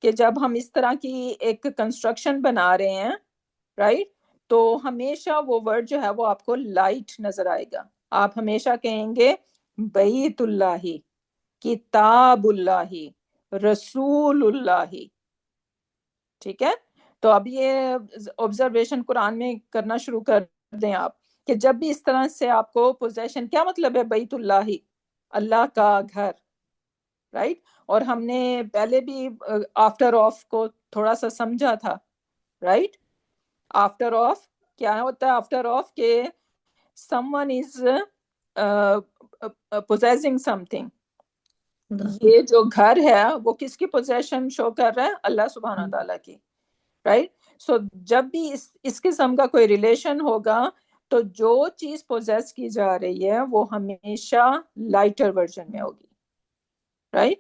Speaker 1: کہ جب ہم اس طرح کی ایک کنسٹرکشن بنا رہے ہیں، رائٹ، تو ہمیشہ وہ ورڈ جو ہے وہ آپ کو لائٹ نظر آئے گا. آپ ہمیشہ کہیں گے بیت اللہ، کتاب اللہ، رسول اللہ. ٹھیک ہے؟ تو اب یہ آبزرویشن قرآن میں کرنا شروع کر دیں آپ کہ جب بھی اس طرح سے آپ کو پوزیشن، کیا مطلب ہے بیت اللہ؟ اللہ کا گھر، رائٹ. اور ہم نے پہلے بھی آفٹر آف کو تھوڑا سا سمجھا تھا، رائٹ. آفٹر آف کیا ہوتا ہے؟ آفٹر آف کہ someone is possessing something. یہ جو گھر ہے وہ کس کی پوزیشن شو کر رہا ہے؟ اللہ سبحانہ تعالیٰ کی، رائٹ. سو جب بھی اس قسم کا کوئی ریلیشن ہوگا تو جو چیز پوزیس کی جا رہی ہے وہ ہمیشہ لائٹر ورژن میں ہوگی، right.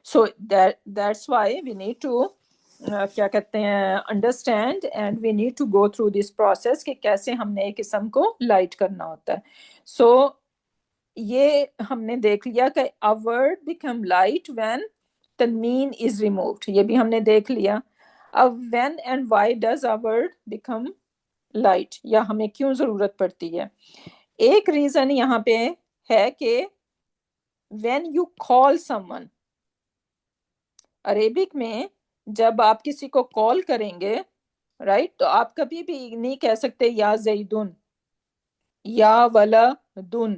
Speaker 1: So that's why we need to کیا کہتے ہیں understand and we need to go through this process کہ کیسے ہم نے ایک قسم کو لائٹ کرنا ہوتا ہے. سو یہ ہم نے دیکھ لیا کہ a word become light when تنوین is removed، یہ بھی ہم نے دیکھ لیا. اب when and why does a word become light، یا ہمیں کیوں ضرورت پڑتی ہے؟ ایک ریزن یہاں پہ ہے کہ when you call someone، Arabic میں جب آپ کسی کو کال کریں گے، رائٹ، تو آپ کبھی بھی نہیں کہہ سکتے یا زیدن، یا ولدن،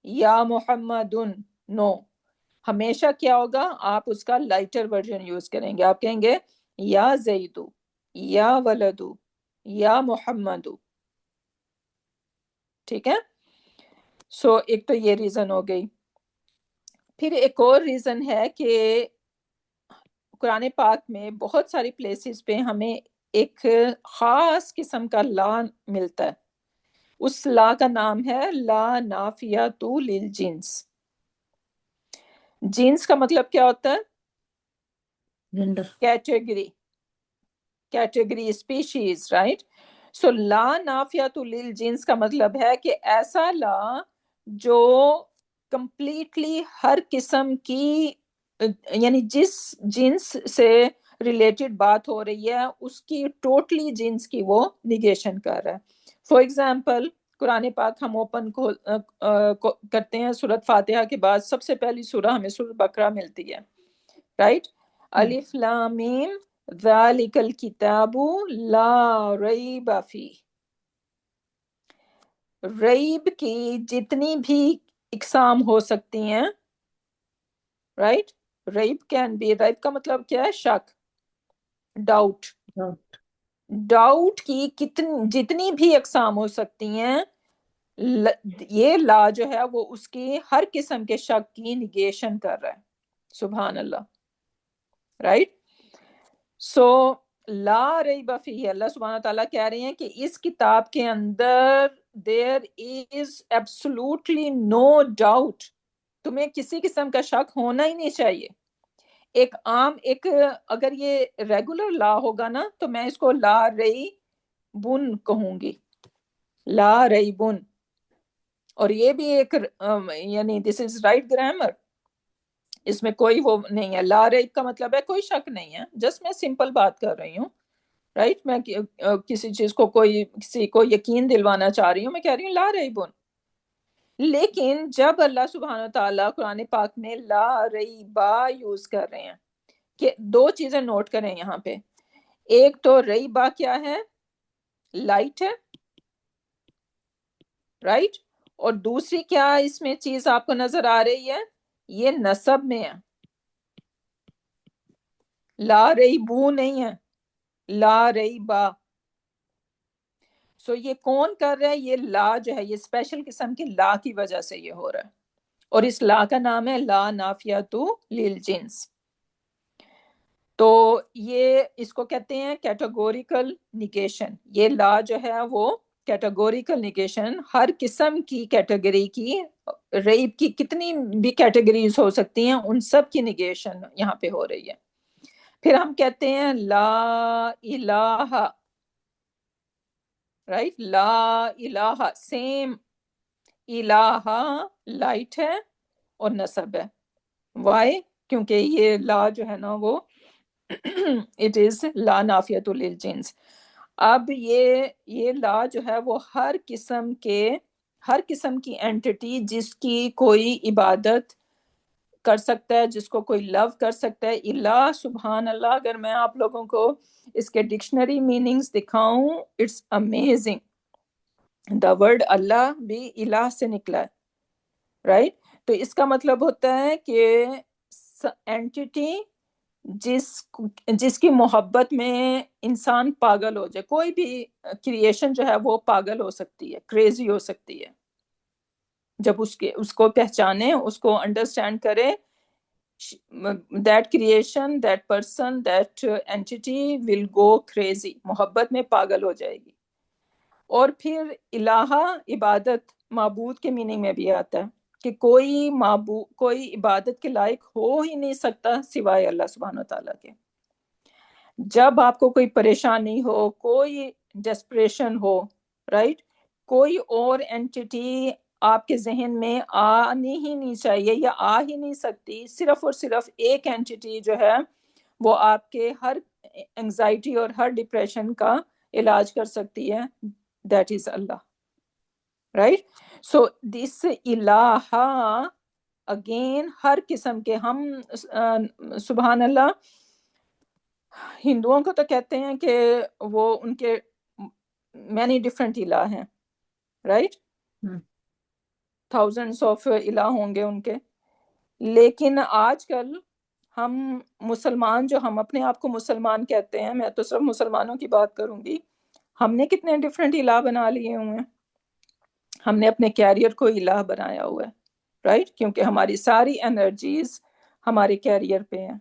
Speaker 1: یا محمدن. نو، ہمیشہ کیا ہوگا؟ آپ اس کا لائٹر ورژن یوز کریں گے. آپ کہیں گے یا زیدو، یا ولدو، یا محمدو. ٹھیک ہے؟ سو ایک تو یہ ریزن ہو گئی. پھر ایک اور ریزن ہے کہ قرآن پاک میں بہت ساری پلیسز پہ ہمیں ایک خاص قسم کا لا ملتا ہے. اس لا کا نام ہے لا نافیۃ للجنس. جنس کا مطلب کیا ہوتا ہے؟ Category, species, right. سو لا نافیۃ للجنس کا مطلب ہے کہ ایسا لا جو کمپلیٹلی ہر قسم کی، یعنی جس جنس سے ریلیٹڈ بات ہو رہی ہے اس کی ٹوٹلی جنس کی وہ نیگیشن کر رہا ہے. فار ایگزامپل قرآن پاک ہم اوپن کرتے ہیں سورۃ فاتحہ کے بعد سب سے پہلی سورہ ہمیں سورۃ بقرہ ملتی ہے، رائٹ. الف لام میم ذالک الکتاب لا ریب فیہ. ریب کی جتنی بھی اقسام ہو سکتی ہیں، رائٹ. ریب کا مطلب کیا ہے؟ شک، ڈاؤٹ. ڈاؤٹ کی جتنی بھی اقسام ہو سکتی ہیں، یہ لا جو ہے وہ اس کی ہر قسم کے شک کی نگیشن کر رہا ہے. سبحان اللہ، رائٹ. سو لا ریب فیہ، اللہ سبحانہ تعالیٰ کہہ رہے ہیں کہ اس کتاب کے اندر there is absolutely no doubt، تمہیں کسی قسم کا شک ہونا ہی نہیں چاہیے. ایک اگر یہ ریگولر لا ہوگا نا تو میں اس کو لا ری بن کہوں گی، لا ری بن. اور یہ بھی ایک یعنی دس از رائٹ گرامر، اس میں کوئی وہ نہیں ہے. لا ریب کا مطلب ہے کوئی شک نہیں ہے. جسٹ میں سمپل بات کر رہی ہوں، رائٹ. میں کسی چیز کو کسی کو یقین دلوانا چاہ رہی ہوں، میں کہہ رہی ہوں لا ریبن. لیکن جب اللہ سبحانہ تعالیٰ قرآن پاک میں لا ریبا یوز کر رہے ہیں، کہ دو چیزیں نوٹ کریں یہاں پہ. ایک تو ریبا کیا ہے؟ لائٹ ہے، رائٹ. اور دوسری کیا اس میں چیز آپ کو نظر آ رہی ہے؟ یہ نسب میں ہے، لا ریبو نہیں ہے، لا ریبا. سو یہ کون کر رہا ہے؟ یہ لا جو ہے، یہ اسپیشل قسم کی لا کی وجہ سے یہ ہو رہا ہے. اور اس لا کا نام ہے لا نافیۃ للجنس. تو یہ اس کو کہتے ہیں کیٹیگوریکل نیگیشن. یہ لا جو ہے وہ کیٹیگوریکل نیگیشن، ہر قسم کی کیٹیگری کی، ریب کی کتنی بھی کیٹیگریز ہو سکتی ہیں ان سب کی نیگیشن یہاں پہ ہو رہی ہے. پھر ہم کہتے ہیں لا الہ، رائٹ. لا الہ، سیم الہ لائٹ ہے اور نسب ہے. وائی؟ کیونکہ یہ لا جو ہے نا وہ اٹ از لا نافیۃ للجنس. اب یہ لا جو ہے وہ ہر قسم کے ہر قسم کی اینٹی جس کی کوئی عبادت کر سکتا ہے، جس کو کوئی لو کر سکتا ہے، الہ، سبحان اللہ، اگر میں آپ لوگوں کو اس کے ڈکشنری میننگز دکھاؤں، اٹس امیزنگ. دا ورڈ اللہ بھی الہ سے نکلا ہے، رائٹ؟ تو اس کا مطلب ہوتا ہے کہ اینٹی جس کی محبت میں انسان پاگل ہو جائے. کوئی بھی کریشن جو ہے وہ پاگل ہو سکتی ہے، کریزی ہو سکتی ہے، جب اس کو پہچانے، اس کو انڈرسٹینڈ کرے. That creation, that person, that entity will go crazy, محبت میں پاگل ہو جائے گی. اور پھر الہ، عبادت، معبود کے میننگ میں بھی آتا ہے کہ کوئی عبادت کے لائق ہو ہی نہیں سکتا سوائے اللہ سبحانہ وتعالیٰ کے. جب آپ کو کوئی پریشانی ہو، کوئی ڈیسپریشن ہو، رائٹ، کوئی اور اینٹی آپ کے ذہن میں آنی ہی نہیں چاہیے یا آ ہی نہیں سکتی. صرف اور صرف ایک اینٹی جو ہے وہ آپ کے ہر انگزائٹی اور ہر ڈپریشن کا علاج کر سکتی ہے، دیٹ از اللہ، رائٹ؟ سو دس الہ اگین ہر قسم کے، ہم سبحان اللہ ہندوؤں کو تو کہتے ہیں کہ وہ ان کے مینی ڈفرینٹ الہ ہیں، رائٹ؟ تھاؤزنڈس آف الہ ہوں گے ان کے. لیکن آج کل ہم مسلمان، جو ہم اپنے آپ کو مسلمان کہتے ہیں، میں تو صرف مسلمانوں کی بات کروں گی، ہم نے کتنے ڈفرینٹ الہ بنا لیے ہوئے ہیں. ہم نے اپنے کیریئر کو الہ بنایا ہوا ہے، رائٹ؟ کیونکہ ہماری ساری انرجیز ہمارے کیریئر پہ ہیں.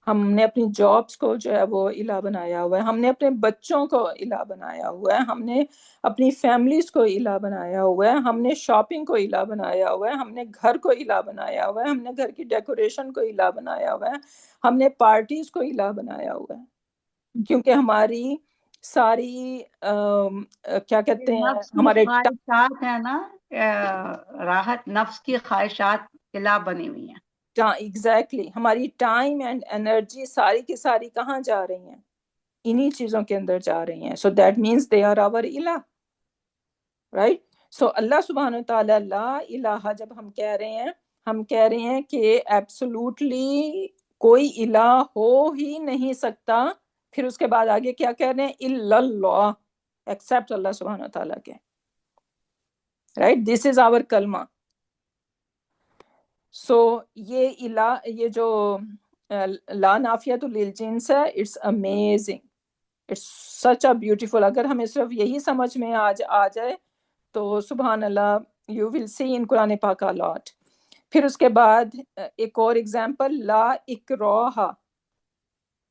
Speaker 1: ہم نے اپنی جابس کو جو ہے وہ الہ بنایا ہوا ہے، ہم نے اپنے بچوں کو الہ بنایا ہوا ہے، ہم نے اپنی فیملیز کو الہ بنایا ہوا ہے، ہم نے شاپنگ کو الہ بنایا ہوا ہے، ہم نے گھر کو الہ بنایا ہوا ہے، ہم نے گھر کی ڈیکوریشن کو الہ بنایا ہوا ہے، ہم نے پارٹیز کو الہ بنایا ہوا ہے. کیونکہ ہماری ساری کیا کہتے ہیں،
Speaker 3: نفس کی
Speaker 1: ہمارے
Speaker 3: خواہشات ہے نا، راحت نفس کی خواہشات الہ بنی ہوئی ہیں.
Speaker 1: ایگزیکٹلی ہماری ٹائم اینڈ انرجی ساری کی ساری کہاں جا رہی ہیں؟ انہی چیزوں کے اندر جا رہی ہیں. So that means they are our الہ، رائٹ؟ سو اللہ سبحانہ وتعالیٰ لا الہ جب ہم کہہ رہے ہیں، ہم کہہ رہے ہیں کہ ایبسولوٹلی کوئی الہ ہو ہی نہیں سکتا. پھر اس کے بعد آگے کیا کہہ رہے ہیں؟ الا اللہ، ایکسپٹ اللہ سبحانہ وتعالیٰ کے، رائٹ؟ دس از آور کلمہ. سو یہ جو لا نافیہ للجنس ہے، it's amazing, it's such a beautiful. اگر ہمیں صرف یہی سمجھ میں آ جائے تو سبحان اللہ، یو ول سی ان قرآن پاک a lot. پھر اس کے بعد ایک اور ایگزامپل، لا اکراہ،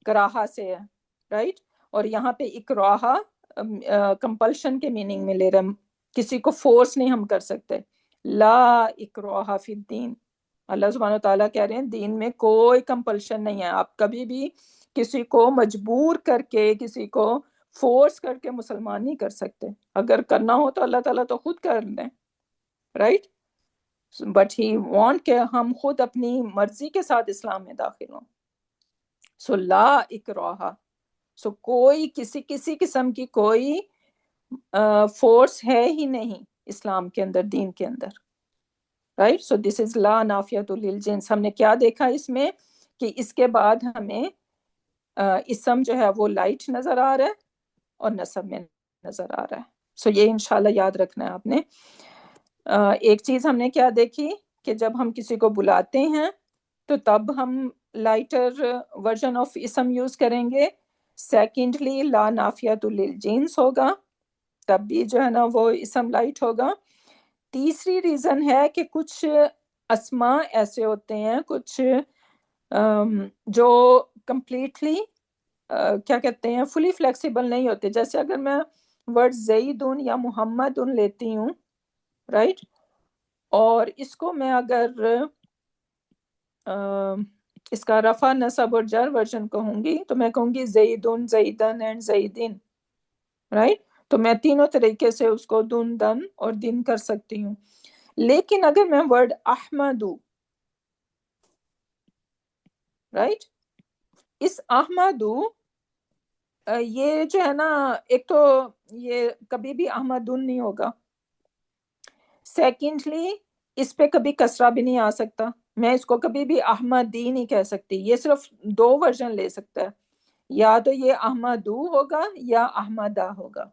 Speaker 1: کراہا سے ہے، رائٹ؟ اور یہاں پہ اکراہ کمپلشن کے میننگ میں لے رہا ہم، کسی کو فورس نہیں ہم کر سکتے. لا اکراہ فی الدین، اللہ سبحانہ وتعالیٰ کہہ رہے ہیں دین میں کوئی کمپلشن نہیں ہے. آپ کبھی بھی کسی کو مجبور کر کے، کسی کو فورس کر کے مسلمان نہیں کر سکتے. اگر کرنا ہو تو اللہ تعالیٰ تو خود کر دیں، رائٹ؟ بٹ ہی وانٹ کہ ہم خود اپنی مرضی کے ساتھ اسلام میں داخل ہوں. سو لا اکراہ، سو کوئی کسی قسم کی کوئی فورس ہے ہی نہیں اسلام کے اندر، دین کے اندر، رائٹ؟ سو دس از لا نافیۃ للجنس. ہم نے کیا دیکھا اس میں کہ اس کے بعد ہمیں اسم جو ہے وہ لائٹ نظر آ رہا ہے اور نصب میں نظر آ رہا ہے. سو یہ انشاءاللہ یاد رکھنا ہے آپ نے. ایک چیز ہم نے کیا دیکھی کہ جب ہم کسی کو بلاتے ہیں تو تب ہم لائٹر ورژن آف اسم یوز کریں گے. سیکنڈلی لا نافیۃ للجنس ہوگا، تب بھی جو ہے نا وہ اسم لائٹ ہوگا. تیسری ریزن ہے کہ کچھ اسماء ایسے ہوتے ہیں، کچھ جو کمپلیٹلی کیا کہتے ہیں، فلی فلیکسیبل نہیں ہوتے. جیسے اگر میں ورڈ زیدن یا محمد لیتی ہوں، رائٹ، اور اس کو میں اگر اس کا رفع نصب اور جر ورژن کہوں گی تو میں کہوں گی زیدن، زیدن اینڈ زیدن، رائٹ؟ تو میں تینوں طریقے سے اس کو دن، دن اور دن کر سکتی ہوں. لیکن اگر میں ورڈ احمد، رائٹ، اس احمد یہ جو ہے نا، ایک تو یہ کبھی بھی احمدن نہیں ہوگا، سیکنڈلی اس پہ کبھی کسرہ بھی نہیں آ سکتا، میں اس کو کبھی بھی احمدی نہیں کہہ سکتی، یہ صرف دو ورژن لے سکتا ہے، یا تو یہ احمدو ہوگا یا احمدہ ہوگا،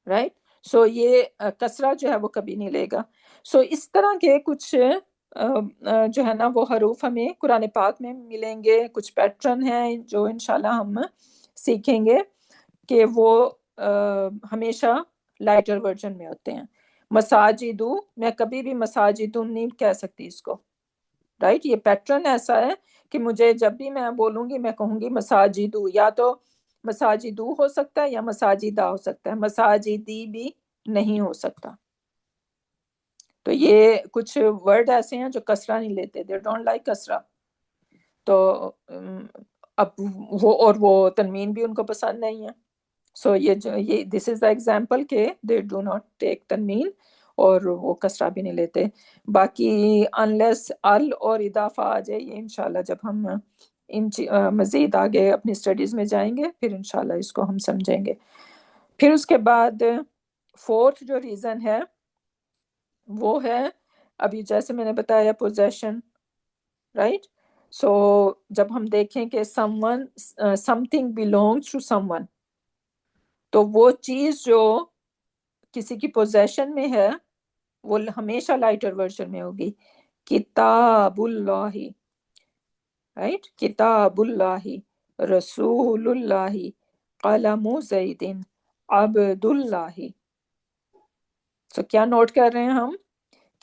Speaker 1: رائٹ؟ سو یہ کسرہ جو ہے وہ کبھی نہیں لے گا۔ سو اس طرح کے کچھ جو ہے نا وہ حروف ہمیں قرآن پاک میں ملیں گے، کچھ پیٹرن ہیں جو انشاءاللہ ہم سیکھیں گے کہ وہ ہمیشہ لائٹر ورژن میں ہوتے ہیں۔ مساجدو، میں کبھی بھی مساجدو نہیں کہہ سکتی اس کو، رائٹ؟ یہ پیٹرن ایسا ہے کہ مجھے جب بھی میں بولوں گی میں کہوں گی مساجدو، یا تو مساجدو ہو سکتا ہے یا مساجدہ ہو سکتا ہے، مساجدی بھی نہیں ہو سکتا۔ تو یہ کچھ ورڈ ایسے ہیں جو کسرہ نہیں لیتے، they don't like کسرہ، تو اب وہ تنوین بھی ان کو پسند نہیں ہے۔ سو یہ دس از دا ایگزامپل کہ دے ڈو ناٹ ٹیک تنوین، اور وہ کسرہ بھی نہیں لیتے۔ باقی انلیس ال اور اضافہ آ جائے، یہ انشاءاللہ جب ہم مزید آگے اپنی اسٹڈیز میں جائیں گے پھر انشاءاللہ اس کو ہم سمجھیں گے۔ پھر اس کے بعد فورتھ جو ریزن ہے وہ ہے ابھی جیسے میں نے بتایا پوزیشن، رائٹ؟ سو جب ہم دیکھیں کہ some thing belongs to someone، تو وہ چیز جو کسی کی پوزیشن میں ہے وہ ہمیشہ لائٹر ورژن میں ہوگی، کتاب اللہ، رائٹ؟ کتاب اللہ، رسول اللہ، قلم زید، عبد اللہ۔ سو کیا نوٹ کر رہے ہیں ہم؟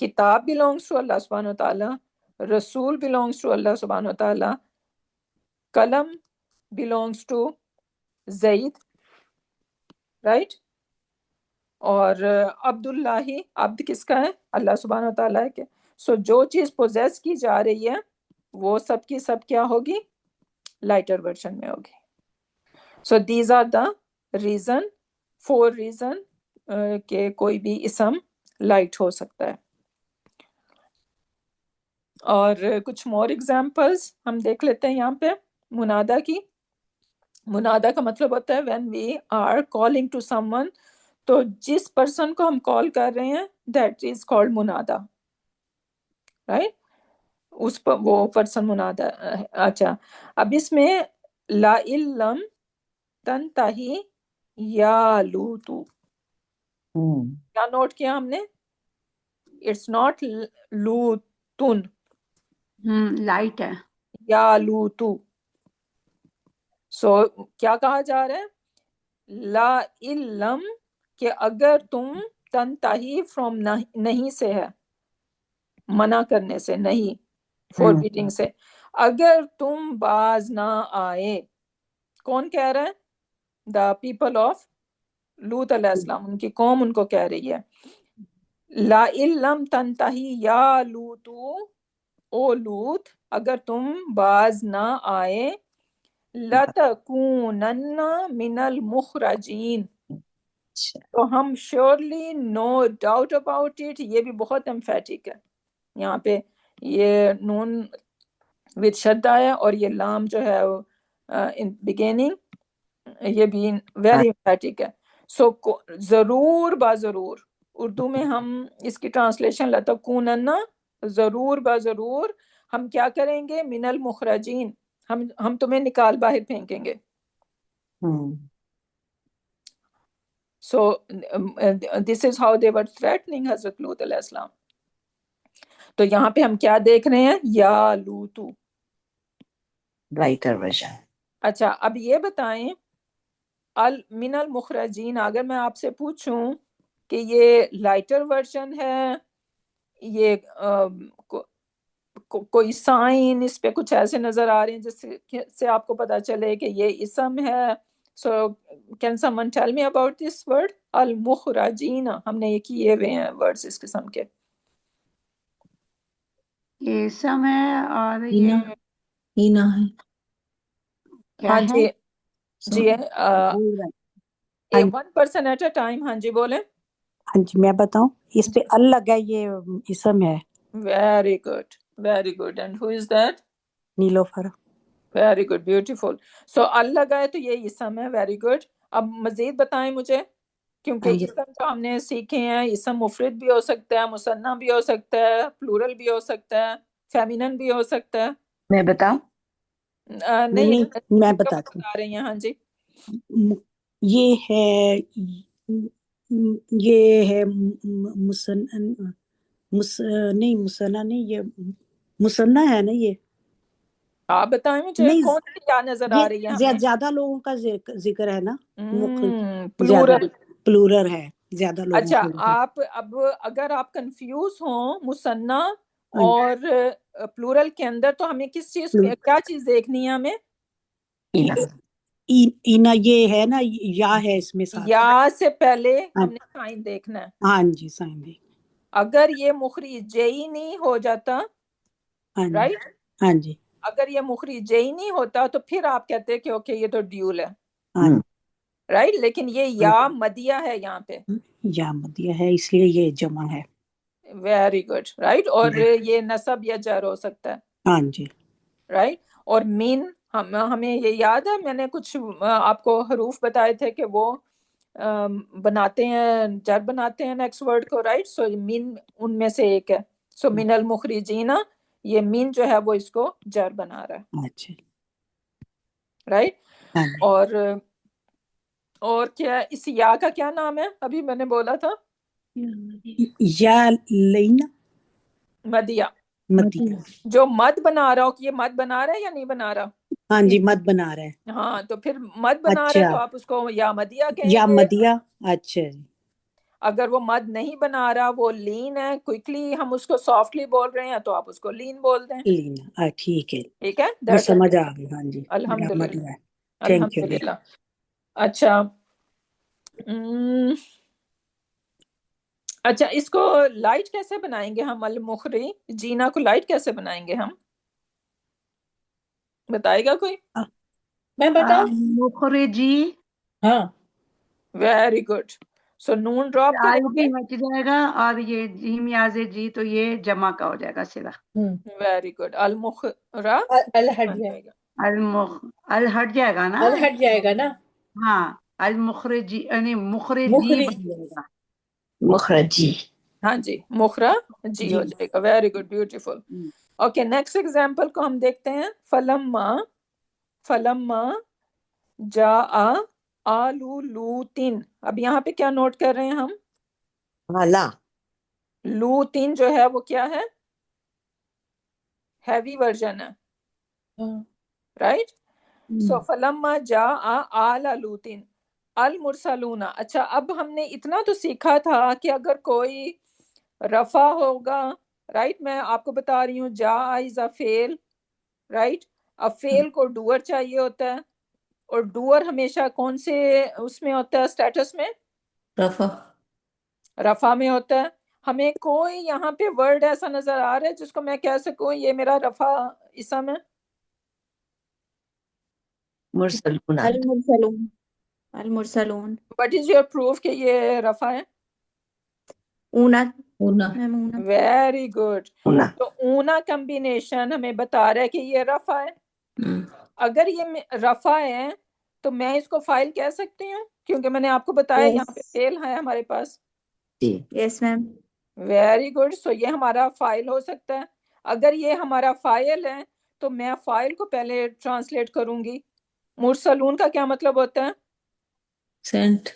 Speaker 1: کتاب belongs to اللہ سبحانہ وتعالیٰ، رسول belongs to اللہ سبحانہ وتعالیٰ، قلم belongs to زید، رائٹ؟ اور عبداللہ، عبد کس کا ہے؟ اللہ سبحانہ وتعالیٰ کے۔ سو جو چیز پوزیس کی جا رہی ہے وہ سب کی سب کیا ہوگی؟ لائٹر ورژن میں ہوگی۔ So these are the reason, 4 reason کہ کوئی بھی اسم لائٹ ہو سکتا ہے۔ اور کچھ مور ایگزامپلس ہم دیکھ لیتے ہیں یہاں پہ منادہ کی۔ منادہ کا مطلب ہوتا ہے when we are calling to someone، تو جس پرسن کو ہم کال کر رہے ہیں that is called منادہ، رائٹ؟ اس پر وہ پرسن منادہ۔ اچھا، اب اس میں لا علم تنتہی یا لوتو، کیا نوٹ کیا ہم نے؟ اٹس ناٹ لوتن
Speaker 3: لائٹ ہے۔
Speaker 1: یا لوتو۔ سو کیا کہا جا رہا ہے؟ لا علم، کہ اگر تم تنتہی فرام نہیں سے ہے، منع کرنے سے، نہیں، فوربیڈنگ سے، اگر تم باز نہ آئے۔ کون کہہ رہا ہے؟ دا پیپل آف لوط علیہ السلام، ان کی قوم ان کو کہہ رہی ہے لا علم تنتہی یا لوتو، او لوط اگر تم باز نہ آئے، لَتَكُونَنَّ مِنَ الْمُخْرَجِينَ، تو ہم surely no doubt about it، یہ بھی بہت emphatic ہے یہاں پہ، یہ نون with شدہ ہے اور یہ لام جو ہے in beginning یہ بھی very emphatic ہے۔ سو ضرور باضرور، اردو میں ہم اس کی ٹرانسلیشن لَتَكُونَنَّ، ضرور باضرور ہم کیا کریں گے؟ من المخرجین، ہم تمہیں نکال باہر پھینکیں گے۔ So this is how they were threatening حضرت لوط علیہ السلام۔ تو یہاں پہ ہم کیا دیکھ رہے ہیں؟ یا لوتو،
Speaker 5: لائٹر ورژن۔
Speaker 1: اچھا اب یہ بتائیں من المخرجین، اگر میں آپ سے پوچھوں کہ یہ لائٹر ورژن ہے، یہ کوئی سائن اس پہ کچھ ایسے نظر آ رہے ہیں جس سے آپ کو پتا چلے کہ یہ اسم ہے، so can someone tell me about this word المخرجین؟ ہم نے یہ کیے ہوئے ہیں ورڈز اس قسم کے۔
Speaker 3: یہ اسم ہے اور یہ
Speaker 5: ہینا ہے۔
Speaker 3: کیا
Speaker 1: ہاں
Speaker 3: ہے؟
Speaker 1: جی one person at a time, ہاں جی بولیں۔
Speaker 5: ہاں جی میں بتاؤں، اس پہ ال لگا، یہ اسم ہے۔
Speaker 1: Very good, very good, and who is that?
Speaker 5: Nilofar.
Speaker 1: Very good, beautiful. So ال لگا ہے تو یہ اسم ہے، ویری گڈ۔ اب مزید بتائیں مجھے کیونکہ
Speaker 5: ہاں جی
Speaker 1: اسم جو ہم نے سیکھے ہیں اسم مفرد بھی ہو سکتا ہے، مثنیٰ بھی ہو سکتا ہے، پلورل بھی ہو سکتا ہے، فیمینن بھی ہو سکتا ہے۔
Speaker 3: میں بتاؤں؟
Speaker 1: نہیں
Speaker 5: نہیں میں
Speaker 1: جو
Speaker 5: بتاتی ہوں،
Speaker 1: بتا رہی ہیں، ہاں جی
Speaker 5: یہ ہے یہ ہے نہیں مسنہ نہیں، یہ مسنہ ہے نا، یہ
Speaker 1: آپ بتائیں مجھے
Speaker 5: نہیں،
Speaker 1: کون سی کیا نظر آ رہی ہے
Speaker 5: یہ
Speaker 1: ہمیں؟
Speaker 5: زیادہ لوگوں کا ذکر ہے نا، زیادہ
Speaker 1: پلورل۔
Speaker 5: پلورل ہے، زیادہ لوگوں
Speaker 1: اچھا
Speaker 5: کے لیے۔
Speaker 1: آپ اب اگر آپ کنفیوز ہوں مثنیٰ
Speaker 5: ہاں جی،
Speaker 1: اور پلورل کے اندر، تو ہمیں کس چیز کیا چیز دیکھنی ہے ہمیں؟
Speaker 5: اینا یہ ہے نا، یا ہے اس میں ساتھ۔
Speaker 1: یا سے پہلے
Speaker 5: ہاں
Speaker 1: ہم نے سائن دیکھنا ہے۔
Speaker 5: ہاں جی، سائن دیکھ،
Speaker 1: اگر یہ مخرج جئی نہیں ہو جاتا،
Speaker 5: ہاں جی
Speaker 1: رائٹ،
Speaker 5: ہاں جی
Speaker 1: اگر یہ مخرج جئی نہیں ہوتا تو پھر آپ کہتے ہیں کہ اوکے یہ تو ڈیول ہے،
Speaker 5: ہاں
Speaker 1: رائٹ، لیکن یہ یا مدیہ ہے یہاں پہ،
Speaker 5: یا مدیہ ہے، اس لیے یہ جمع ہے۔
Speaker 1: ویری گڈ، رائٹ، اور یہ نصب یا جر ہو سکتا ہے،
Speaker 5: ہاں جی،
Speaker 1: رائٹ۔ اور مین ہمیں یہ یاد ہے، میں نے کچھ آپ کو حروف بتائے تھے کہ وہ بناتے ہیں، جر بناتے ہیں نیکسٹ ورڈ کو، رائٹ، سو مین ان میں سے ایک ہے، سو من المخرجین، یہ مین جو ہے وہ اس کو جر بنا رہا ہے،
Speaker 5: اچھا،
Speaker 1: رائٹ۔
Speaker 5: ہاں جی،
Speaker 1: اور کیا اس یا کا کیا نام ہے؟ ابھی میں نے بولا تھا
Speaker 5: یا لینا
Speaker 1: مدیہ،
Speaker 5: مدیہ،
Speaker 1: جو مد بنا رہا ہو، کہ یہ مد بنا رہا ہے یا نہیں بنا رہا؟
Speaker 5: ہاں جی، مد بنا رہا ہے،
Speaker 1: ہاں، تو پھر مد بنا رہا ہے
Speaker 5: اچھا،
Speaker 1: تو آپ اس کو یا مدیہ کہیں
Speaker 5: یا
Speaker 1: گے۔
Speaker 5: مدیہ، اچھا جی،
Speaker 1: اگر وہ مد نہیں بنا رہا، وہ لین ہے، کوئکلی ہم اس کو سافٹلی بول رہے ہیں، تو آپ اس کو لین بول دیں،
Speaker 5: لینا، ٹھیک ہے،
Speaker 1: ٹھیک ہے،
Speaker 5: میں
Speaker 1: دیٹس
Speaker 5: سمجھ
Speaker 1: اوکے،
Speaker 5: آ گئی، ہاں جی، یا
Speaker 1: الحمدللہ،
Speaker 5: مدیہ، تھینک یو جی۔
Speaker 1: الحمدللہ۔ اچھا اچھا، اس کو لائٹ کیسے بنائیں گے ہم؟ المخری جینا کو لائٹ کیسے بنائیں گے ہم؟ بتائے گا کوئی؟
Speaker 4: میں بتاؤں؟
Speaker 3: مخرجی،
Speaker 4: ہاں،
Speaker 1: ویری گڈ، سو نون ڈراپ
Speaker 3: آئی
Speaker 1: کریں
Speaker 3: بھی
Speaker 1: گے،
Speaker 3: ہٹ جائے گا، اور یہ جیم یاز جی تو یہ جمع کا ہو جائے گا سیدھا۔
Speaker 1: ویری گڈ، المخرا
Speaker 4: الہٹ
Speaker 1: بن
Speaker 4: جائے
Speaker 1: جائے گا،
Speaker 3: ال ہٹ جائے گا نا،
Speaker 4: الہٹ جائے گا نا،
Speaker 3: ہاں، المخرجی یعنی مخرجی
Speaker 4: مخرج،
Speaker 3: بن جائے گا۔
Speaker 6: مخرجی،
Speaker 1: ہاں جی، مخرا جی
Speaker 3: جی،
Speaker 1: ہو جائے گا، very good, beautiful. Okay, next example کو ہم دیکھتے ہیں، فلما جاء آل لوطن، اب یہاں پہ کیا نوٹ کر رہے ہیں ہم؟
Speaker 6: اعلیٰ،
Speaker 1: لوطن جو ہے وہ کیا ہے؟ ہیوی ورژن ہے، رائٹ، سو فلما جاء آل لوطن المرسلون۔ اچھا، اب ہم نے اتنا تو سیکھا تھا کہ اگر کوئی رفع ہوگا، رائٹ، میں آپ کو بتا رہی ہوں، جا از اے فعل، رائٹ، اب فعل کو ڈوور چاہیے ہوتا ہے، اور ڈوور ہمیشہ کون سے اس میں ہوتا ہے، سٹیٹس میں؟
Speaker 6: رفع،
Speaker 1: رفع میں ہوتا ہے۔ ہمیں کوئی یہاں پہ ورڈ ایسا نظر آ رہا ہے جس کو میں کہہ سکوں یہ میرا رفع اسم ہے؟
Speaker 6: مرسلون،
Speaker 2: المرسلون، المرسلون،
Speaker 1: وٹ از یور پروف کہ یہ رفع ہے؟
Speaker 2: اونا،
Speaker 6: اونا،
Speaker 2: میمونہ،
Speaker 1: ویری گڈ،
Speaker 6: اونا،
Speaker 1: تو اونا کمبینیشن ہمیں بتا رہا ہے کہ یہ رفع ہے۔ اگر یہ رفع ہے تو میں اس کو فائل کہہ سکتی ہوں، کیونکہ میں نے آپ کو بتایا
Speaker 2: یس،
Speaker 1: یہاں پہ فعل ہے ہمارے پاس۔
Speaker 6: جی،
Speaker 2: یس میم،
Speaker 1: ویری گڈ، سو یہ ہمارا فائل ہو سکتا ہے۔ اگر یہ ہمارا فائل ہے تو میں فائل کو پہلے ٹرانسلیٹ کروں گی۔ مرسلون کا کیا مطلب ہوتا ہے؟
Speaker 6: سینٹ،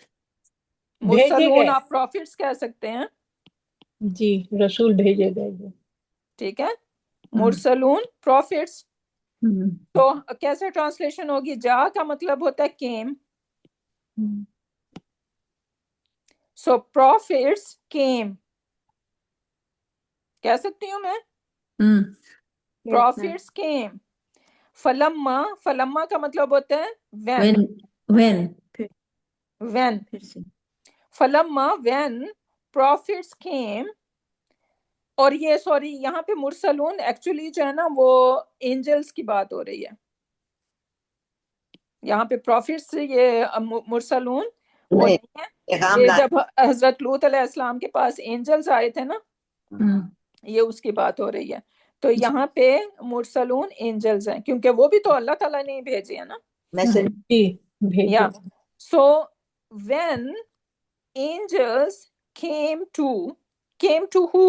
Speaker 4: بھیجے
Speaker 1: مرسلون
Speaker 4: گئے،
Speaker 1: آپ پروفٹس کہہ سکتے ہیں،
Speaker 4: جی، رسول بھیجے گئے جو،
Speaker 1: ٹھیک ہے، مرسلون پروفٹس۔
Speaker 6: ہم،
Speaker 1: تو کیسے ٹرانسلیشن ہوگی؟ جا کا مطلب ہوتا ہے کیم، سو پروفٹس کیم کہہ سکتی ہوں میں،
Speaker 6: ہم،
Speaker 2: یس میم،
Speaker 1: پروفٹس کیم۔ فلما کا مطلب ہوتا ہے
Speaker 6: when،
Speaker 1: وین،
Speaker 6: when،
Speaker 1: وین،
Speaker 2: پھر سے،
Speaker 1: فلما وین پروفٹس کیم۔ اور یہ سوری یہاں پہ مرسلون ایکچولی جو ہے نا وہ اینجلز کی بات ہو رہی ہے، یہاں پہ پروفٹس یہ مرسلون وہ
Speaker 6: نہیں،
Speaker 1: نہیں ہے۔
Speaker 6: پیغام
Speaker 1: یہ
Speaker 6: لا،
Speaker 1: جب حضرت لوط علیہ السلام کے پاس اینجلز آئے تھے نا،
Speaker 6: ہم،
Speaker 1: یہ اس کی بات ہو رہی ہے۔ تو یہاں پہ مرسلون اینجلز ہیں، کیونکہ وہ بھی تو اللہ تعالیٰ نے ہی بھیجے ہیں نا،
Speaker 6: میسج،
Speaker 4: جی، بھیجے
Speaker 1: یا
Speaker 4: گئے،
Speaker 1: so when angels came to who?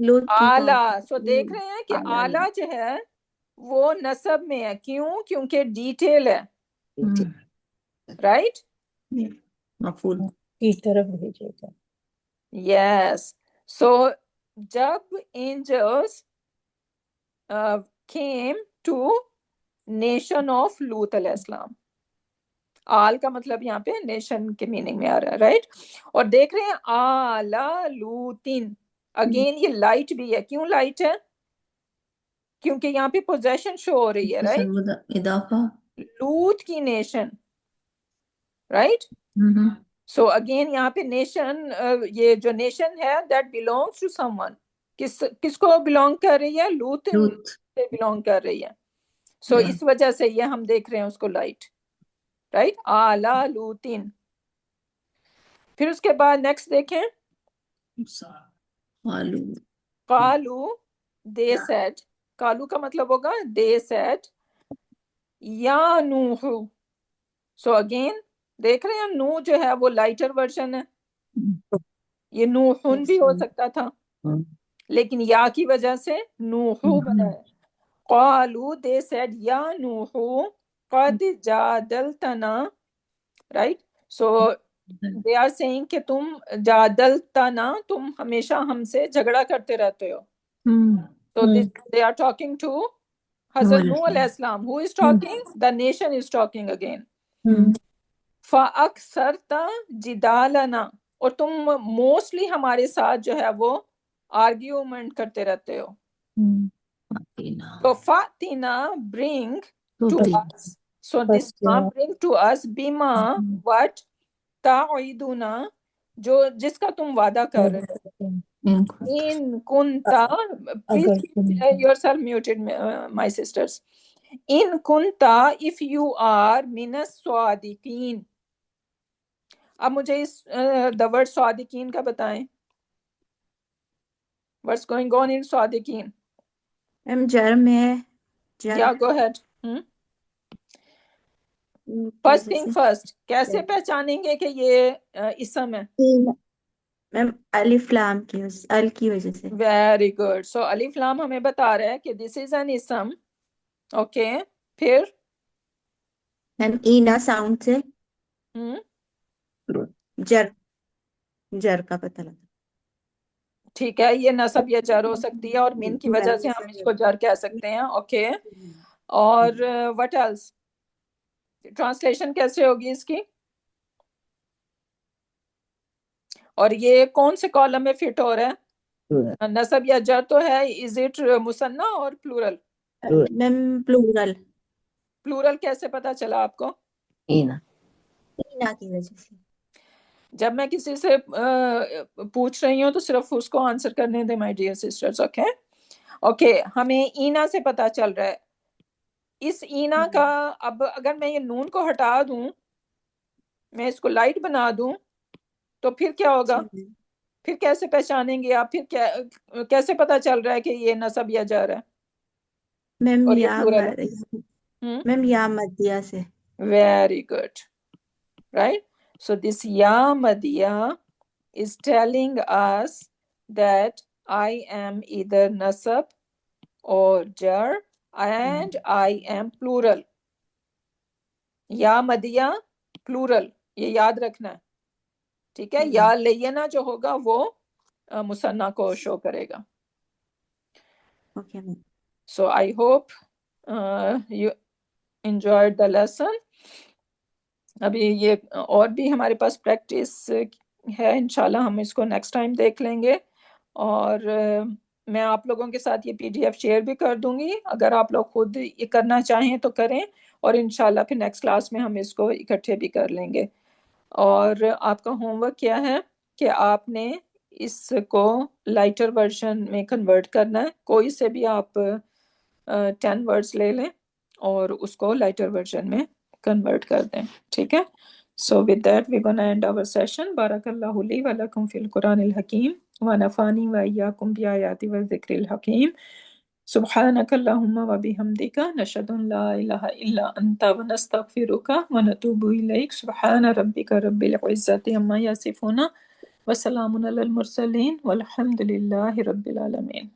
Speaker 5: لوط کی
Speaker 1: آلہ.
Speaker 5: قوم
Speaker 1: سو دیکھ رہے ہیں کہ
Speaker 5: آلہ
Speaker 1: آلہ جو ہے وہ نسب میں ہے. کیوں؟ کیونکہ ڈیٹیل ہے. رائٹ.
Speaker 6: مفعول
Speaker 4: کی طرف بھیجے گا.
Speaker 1: یس. سو جب angels came to nation of لوط علیہ السلام. آل کا مطلب یہاں پہ نیشن کے میننگ میں آ رہا ہے. رائٹ. اور دیکھ رہے ہیں آلہ لوطن. اگین یہ لائٹ بھی ہے. کیوں لائٹ ہے؟ کیونکہ یہاں پہ پوزیشن شو ہو رہی ہے. رائٹ.
Speaker 6: اضافہ.
Speaker 1: لوط کی نیشن. رائٹ. سو اگین یہاں پہ نیشن، یہ جو نیشن ہے that belongs to someone. کس کو بلونگ کر رہی ہے؟ لوط
Speaker 6: لوط.
Speaker 1: سے بلونگ کر رہی ہے. سو اس وجہ سے یہ ہم دیکھ رہے ہیں اس کو لائٹ. رائٹ. آلہ لوطن. پھر اس کے بعد نیکسٹ دیکھیں.
Speaker 6: آلو.
Speaker 1: قالو دے سیڈ. قالو کا مطلب ہوگا دے سیڈ یا نوح. سو اگین دیکھ رہے ہیں نوح جو ہے وہ لائٹر ورژن ہے. یہ نوحن بھی ہو سکتا تھا لیکن یا کی وجہ سے نوحو بنا ہے. قالو دے سیڈ یا نوحو قد جادلتنا. Right. So they are saying کہ تم جادلتنا، تم ہمیشہ ہم سے جھگڑا کرتے رہتے ہو. So they are talking to حضرت نوح علیہ السلام. Who is talking? The nation is talking again. فَأَكْثَرْتَ جِدَالَنَا. اور تم موسٹلی ہمارے ساتھ جو ہے وہ آرگیومنٹ کرتے رہتے ہو. تو فَأْتِنَا bring to us. So this bring to us بما what تعیدنا، جو جس کا تم وعدہ کر رہے ہو. ان کنتا، please yourself muted my sisters. In کنتا if you are من الصادقین. اب مجھے اس the word صادقین کا بتائیں. What's going on in صادقین؟
Speaker 5: جرم ہے.
Speaker 1: Yeah, go ahead. First thing first, کیسے پہچانیں گے کہ یہ اسم ہے؟
Speaker 5: میم الف لام کی ال کی وجہ سے.
Speaker 1: Very good. سو الف لام ہمیں بتا رہا ہے کہ دس از این اسم. اوکے. پھر
Speaker 5: میم اینا ساؤنڈ سے جر کا پتہ لگا.
Speaker 1: ٹھیک ہے، یہ نصب یا جر ہو سکتی ہے اور من کی وجہ سے ہم اس کو جر کہہ سکتے ہیں. اوکے. اور وٹ ایلس؟ ٹرانسلیشن کیسے ہوگی اس کی؟ اور یہ کون سے کالم میں فٹ ہو رہا ہے؟ نصب یا جر تو ہے. از اٹ مثنیٰ اور پلورل؟
Speaker 5: میم پلورل.
Speaker 1: پلورل کیسے پتا چلا آپ کو؟
Speaker 5: اینا کی وجہ سے.
Speaker 1: جب میں کسی سے پوچھ رہی ہوں تو صرف اس کو آنسر کرنے دیں my dear sisters. Okay. Okay. ہمیں اینا سے پتا چل رہا ہے. اس اینا کا اب اگر میں یہ نون کو ہٹا دوں، میں اس کو لائٹ بنا دوں تو پھر کیا ہوگا؟ پھر کیسے پہچانیں گے آپ؟ پھر کیسے پتا چل رہا ہے کہ یہ نصب یا جر ہے؟
Speaker 5: میم
Speaker 1: اور یہ
Speaker 5: یا
Speaker 1: پلورل ہے.
Speaker 5: میم یا مدیہ سے.
Speaker 1: Very good. Right? So this ya madya is telling us that I am either nasab or jar and I am plural. Ya madya plural. یہ یاد رکھنا ہے. ٹھیک ہے. یا لینا جو ہوگا وہ مثنیٰ کو شو کرے گا.
Speaker 5: Okay ma'am.
Speaker 1: So I hope you enjoyed the lesson. ابھی یہ اور بھی ہمارے پاس پریکٹس ہے، انشاءاللہ ہم اس کو نیکسٹ ٹائم دیکھ لیں گے. اور میں آپ لوگوں کے ساتھ یہ پی ڈی ایف شیئر بھی کر دوں گی. اگر آپ لوگ خود یہ کرنا چاہیں تو کریں، اور انشاءاللہ پھر نیکسٹ کلاس میں ہم اس کو اکٹھے بھی کر لیں گے. اور آپ کا ہوم ورک کیا ہے کہ آپ نے اس کو لائٹر ورژن میں کنورٹ کرنا ہے. کوئی سے بھی آپ 10 ورڈز لے لیں اور اس کو لائٹر ورژن میں کنورٹ کر دیں. ٹھیک ہے. So with that we're gonna end our session. Barakallahu li wa lakum fil Quran al Hakim wa nafani wa iyyakum bi ayati wa dhikril hakim. سبحانك اللهم وبحمدك نشهد ان لا اله الا انت ونستغفرك ونتوب اليك سبحان ربك رب العزة عما يصفون وسلام على المرسلين والحمد لله رب العالمين.